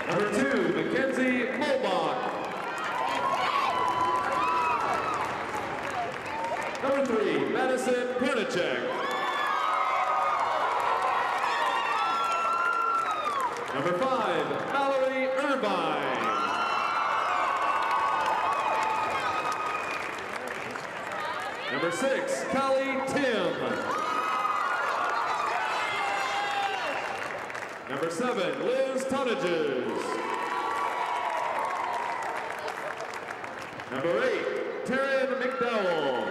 Number 2, Mackenzie Mulbach. Number 3, Madison Pernicek. Number 5, Mallory Irvine. Number 6, Callie Tim. Number 7, Liz Tonages. Number 8, Taryn McDowell.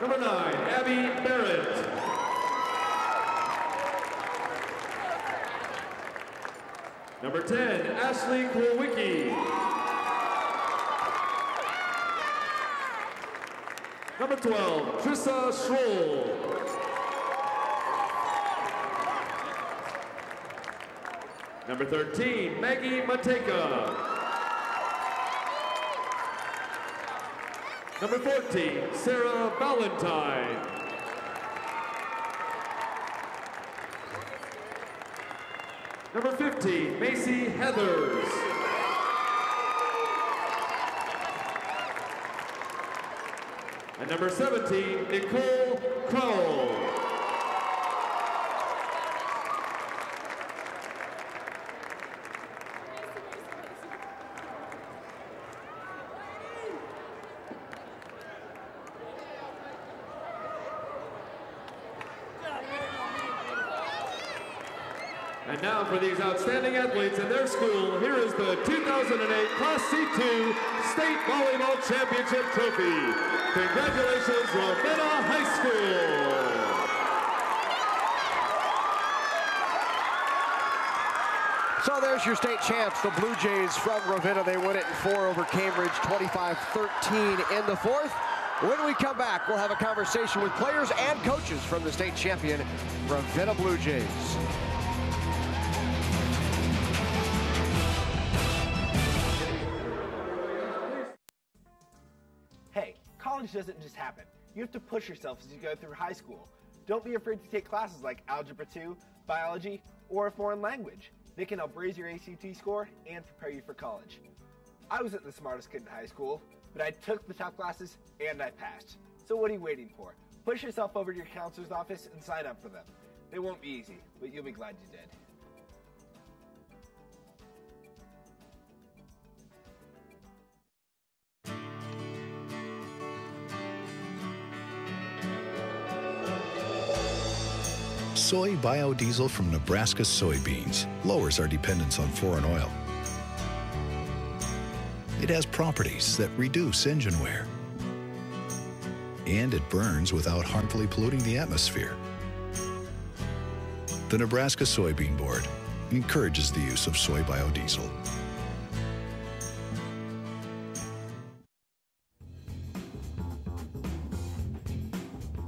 Number 9, Abby Barrett. Number 10, Ashley Kulwicki. Number 12, Trissa Schroll. Number 13, Maggie Mateka. Number 14, Sarah Valentine. Number 15, Macy Heathers. And number 17, Nicole Crowell. And now for these outstanding athletes in their school, here is the 2008 Class C2 State Volleyball Championship Trophy. Congratulations, Ravenna High School. So there's your state champs, the Bluejays from Ravenna. They win it in 4 over Cambridge, 25-13 in the 4th. When we come back, we'll have a conversation with players and coaches from the state champion, Ravenna Bluejays. Hey, college doesn't just happen. You have to push yourself as you go through high school. Don't be afraid to take classes like Algebra 2, Biology, or a foreign language. They can help raise your ACT score and prepare you for college. I wasn't the smartest kid in high school, but I took the top classes and I passed. So what are you waiting for? Push yourself over to your counselor's office and sign up for them. They won't be easy, but you'll be glad you did. Soy biodiesel from Nebraska soybeans lowers our dependence on foreign oil. It has properties that reduce engine wear. And it burns without harmfully polluting the atmosphere. The Nebraska Soybean Board encourages the use of soy biodiesel.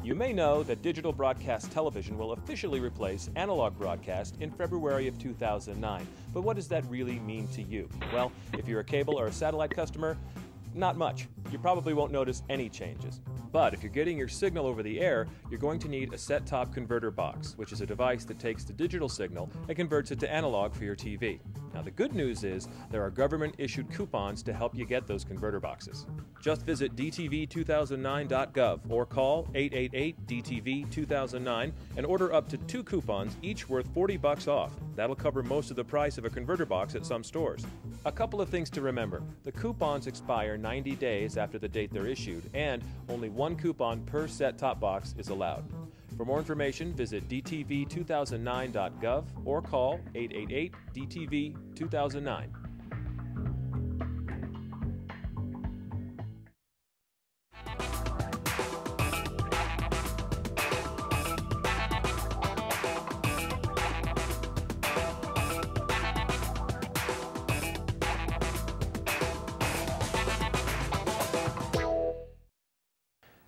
You may know that digital broadcast television will officially replace analog broadcast in February of 2009. But what does that really mean to you? Well, if you're a cable or a satellite customer, not much. You probably won't notice any changes. But if you're getting your signal over the air, you're going to need a set-top converter box, which is a device that takes the digital signal and converts it to analog for your TV. Now, the good news is there are government-issued coupons to help you get those converter boxes. Just visit dtv2009.gov or call 888-DTV-2009 and order up to 2 coupons, each worth $40 off. That'll cover most of the price of a converter box at some stores. A couple of things to remember. The coupons expire 90 days after the date they're issued, and only 1 coupon per set-top box is allowed. For more information, visit dtv2009.gov or call 888-DTV-2009.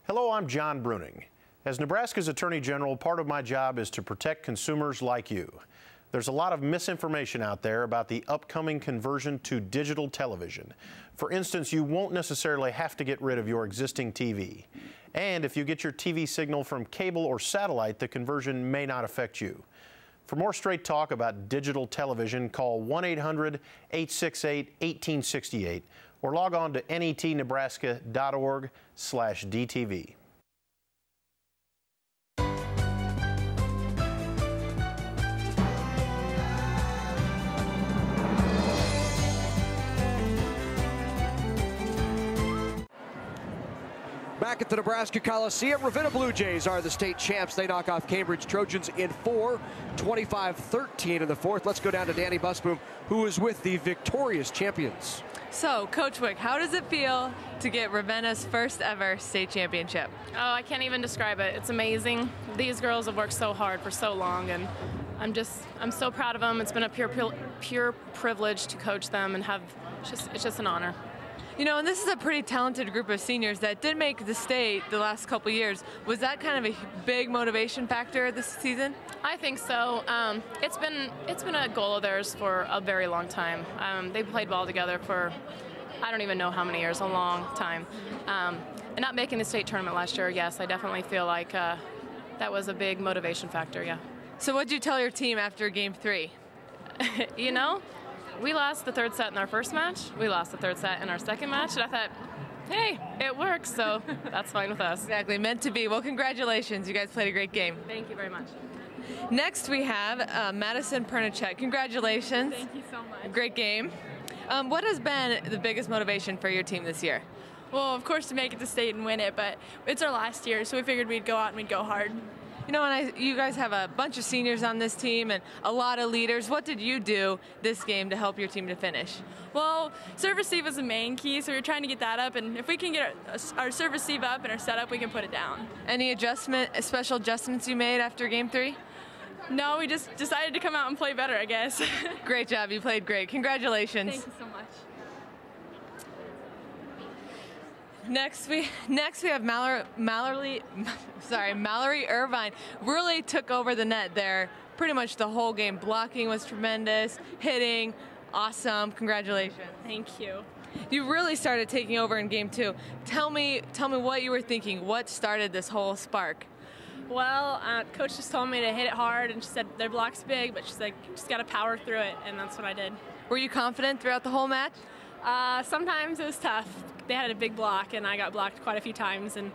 Hello, I'm John Bruning. As Nebraska's Attorney General, part of my job is to protect consumers like you. There's a lot of misinformation out there about the upcoming conversion to digital television. For instance, you won't necessarily have to get rid of your existing TV. And if you get your TV signal from cable or satellite, the conversion may not affect you. For more straight talk about digital television, call 1-800-868-1868 or log on to netnebraska.org/DTV. back at the Nebraska Coliseum. Ravenna Bluejays are the state champs. They knock off Cambridge Trojans in 4, 25-13 in the fourth. Let's go down to Danny Busboom, who is with the victorious champions. So, Coach Wick, how does it feel to get Ravenna's first ever state championship? Oh, I can't even describe it. It's amazing. These girls have worked so hard for so long, and I'm so proud of them. It's been a pure privilege to coach them and it's just an honor. You know, and this is a pretty talented group of seniors that did make the state the last couple years. Was that kind of a big motivation factor this season? I think so. It's been a goal of theirs for a very long time. They played ball together for I don't even know how many years, a long time. And not making the state tournament last year, yes, I definitely feel like that was a big motivation factor, yeah. So what did you tell your team after Game 3? You know, we lost the third set in our first match. We lost the third set in our second match. And I thought, hey, it works, so that's fine with us. Exactly, meant to be. Well, congratulations. You guys played a great game. Thank you very much. Next, we have Madison Pernicek. Congratulations. Thank you so much. Great game. What has been the biggest motivation for your team this year? Well, of course, to make it to state and win it, but it's our last year, so we figured we'd go out and we'd go hard. You know, and you guys have a bunch of seniors on this team and a lot of leaders. What did you do this game to help your team to finish? Well, serve receive is the main key, so we're trying to get that up, and if we can get our serve receive up and our setup, we can put it down. Any special adjustments you made after Game 3? No, we just decided to come out and play better, I guess. Great job. You played great. Congratulations. Thank you so much. Next we have Mallory Irvine. Really took over the net there pretty much the whole game. Blocking was tremendous, hitting, awesome. Congratulations. Thank you. You really started taking over in Game 2. Tell me what you were thinking. What started this whole spark? Well, Coach just told me to hit it hard, and she said their block's big, but she's like, just got to power through it, and that's what I did. Were you confident throughout the whole match? Sometimes it was tough. They had a big block, and I got blocked quite a few times, and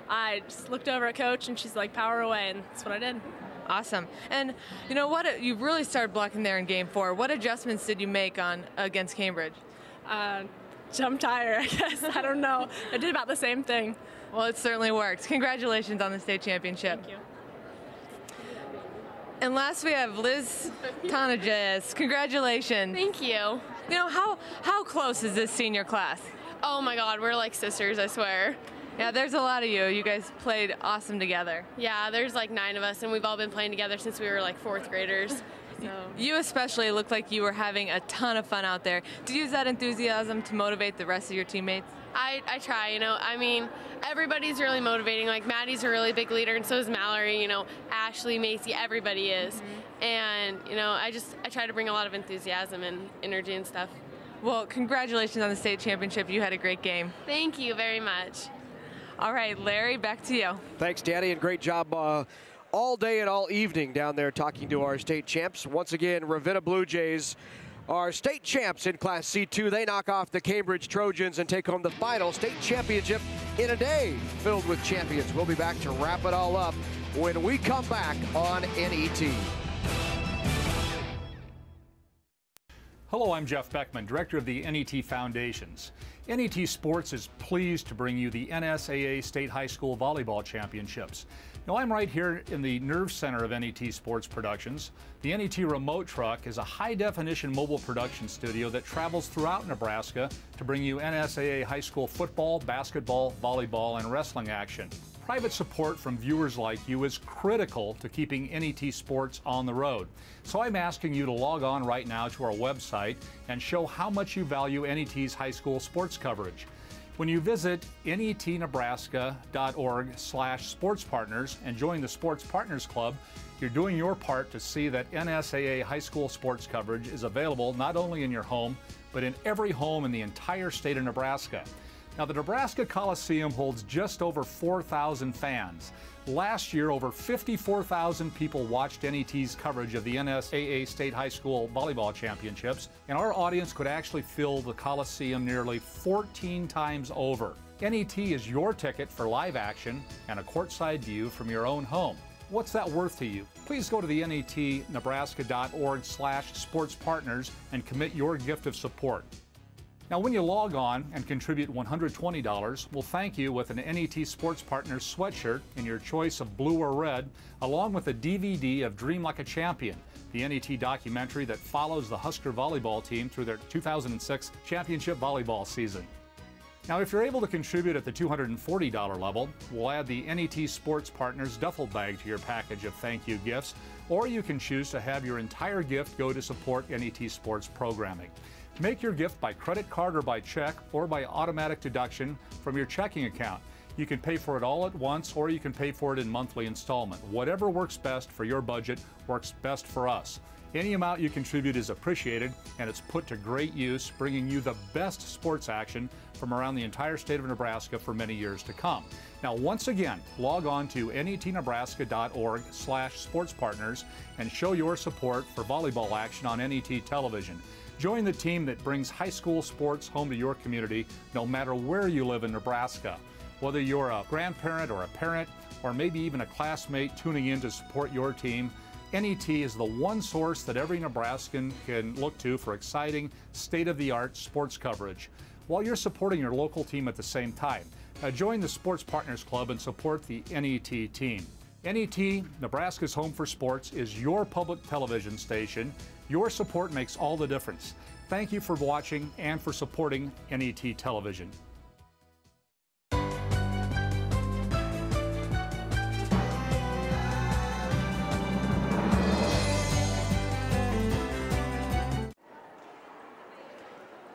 I just looked over at Coach, and she's like, power away, and that's what I did. Awesome. And you know what? You really started blocking there in Game 4. What adjustments did you make against Cambridge? Jump tire, I guess. I don't know. I did about the same thing. Well, it certainly worked. Congratulations on the state championship. Thank you. And last we have Liz Conages. Congratulations. Thank you. You know, how close is this senior class? Oh my God, we're like sisters, I swear. Yeah, there's a lot of you. You guys played awesome together. Yeah, there's like 9 of us, and we've all been playing together since we were like 4th graders. So. You especially looked like you were having a ton of fun out there. Do you use that enthusiasm to motivate the rest of your teammates? I try, you know. I mean, everybody's really motivating. Like, Maddie's a really big leader, and so is Mallory, you know, Ashley, Macy, everybody is. Mm-hmm. And, you know, I try to bring a lot of enthusiasm and energy and stuff. Well, congratulations on the state championship. You had a great game. Thank you very much. All right, Larry, back to you. Thanks, Danny, and great job all day and all evening down there talking to our state champs. Once again, Ravenna Bluejays are state champs in Class C2. They knock off the Cambridge Trojans and take home the final state championship in a day filled with champions. We'll be back to wrap it all up when we come back on NET. Hello, I'm Jeff Beckman, Director of the NET Foundations. NET Sports is pleased to bring you the NSAA State High School Volleyball Championships. Now, I'm right here in the nerve center of NET Sports Productions. The NET Remote Truck is a high-definition mobile production studio that travels throughout Nebraska to bring you NSAA high school football, basketball, volleyball, and wrestling action. Private support from viewers like you is critical to keeping NET Sports on the road. So I'm asking you to log on right now to our website and show how much you value NET's high school sports coverage. When you visit netnebraska.org/sportspartners and join the Sports Partners Club, you're doing your part to see that NSAA high school sports coverage is available not only in your home, but in every home in the entire state of Nebraska. Now, the Nebraska Coliseum holds just over 4,000 fans. Last year, over 54,000 people watched NET's coverage of the NSAA State High School Volleyball Championships, and our audience could actually fill the Coliseum nearly 14 times over. NET is your ticket for live action and a courtside view from your own home. What's that worth to you? Please go to the netnebraska.org/sportspartners and commit your gift of support. Now, when you log on and contribute $120, we'll thank you with an NET Sports Partners sweatshirt in your choice of blue or red, along with a DVD of Dream Like a Champion, the NET documentary that follows the Husker volleyball team through their 2006 championship volleyball season. Now, if you're able to contribute at the $240 level, we'll add the NET Sports Partners duffel bag to your package of thank you gifts, or you can choose to have your entire gift go to support NET Sports programming. Make your gift by credit card or by check or by automatic deduction from your checking account. You can pay for it all at once, or you can pay for it in monthly installment. Whatever works best for your budget works best for us. Any amount you contribute is appreciated, and it's put to great use, bringing you the best sports action from around the entire state of Nebraska for many years to come. Now, once again, log on to netnebraska.org/sportspartners and show your support for volleyball action on NET television. Join the team that brings high school sports home to your community, no matter where you live in Nebraska. Whether you're a grandparent or a parent, or maybe even a classmate tuning in to support your team, NET is the one source that every Nebraskan can look to for exciting, state-of-the-art sports coverage, while you're supporting your local team at the same time. Join the Sports Partners Club and support the NET team. NET, Nebraska's home for sports, is your public television station. Your support makes all the difference. Thank you for watching and for supporting NET television.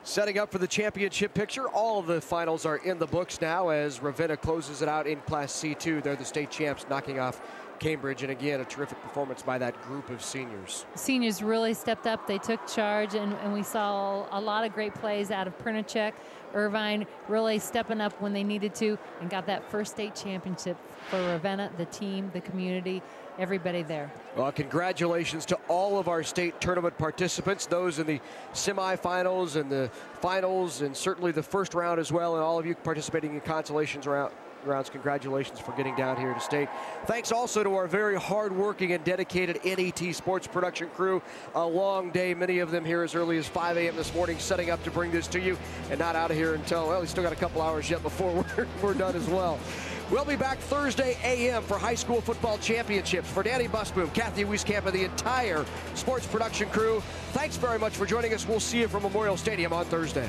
Setting up for the championship picture, all of the finals are in the books now as Ravenna closes it out in Class C2. They're the state champs, knocking off Cambridge, and again, a terrific performance by that group of seniors. Seniors really stepped up. They took charge, and we saw a lot of great plays out of Pernicek. Irvine really stepping up when they needed to and got that first state championship for Ravenna, the team, the community, everybody there. Well, congratulations to all of our state tournament participants, those in the semifinals and the finals, and certainly the first round as well, and all of you participating in consolations rounds. Congratulations for getting down here to state. Thanks also to our very hardworking and dedicated NET sports production crew. A long day, many of them here as early as 5 a.m. this morning, setting up to bring this to you, and not out of here until, well, we still got a couple hours yet before we're done as well. We'll be back Thursday a.m. for high school football championships. For Danny Busboom, Kathy Wieskamp, and the entire sports production crew, thanks very much for joining us. We'll see you from Memorial Stadium on Thursday.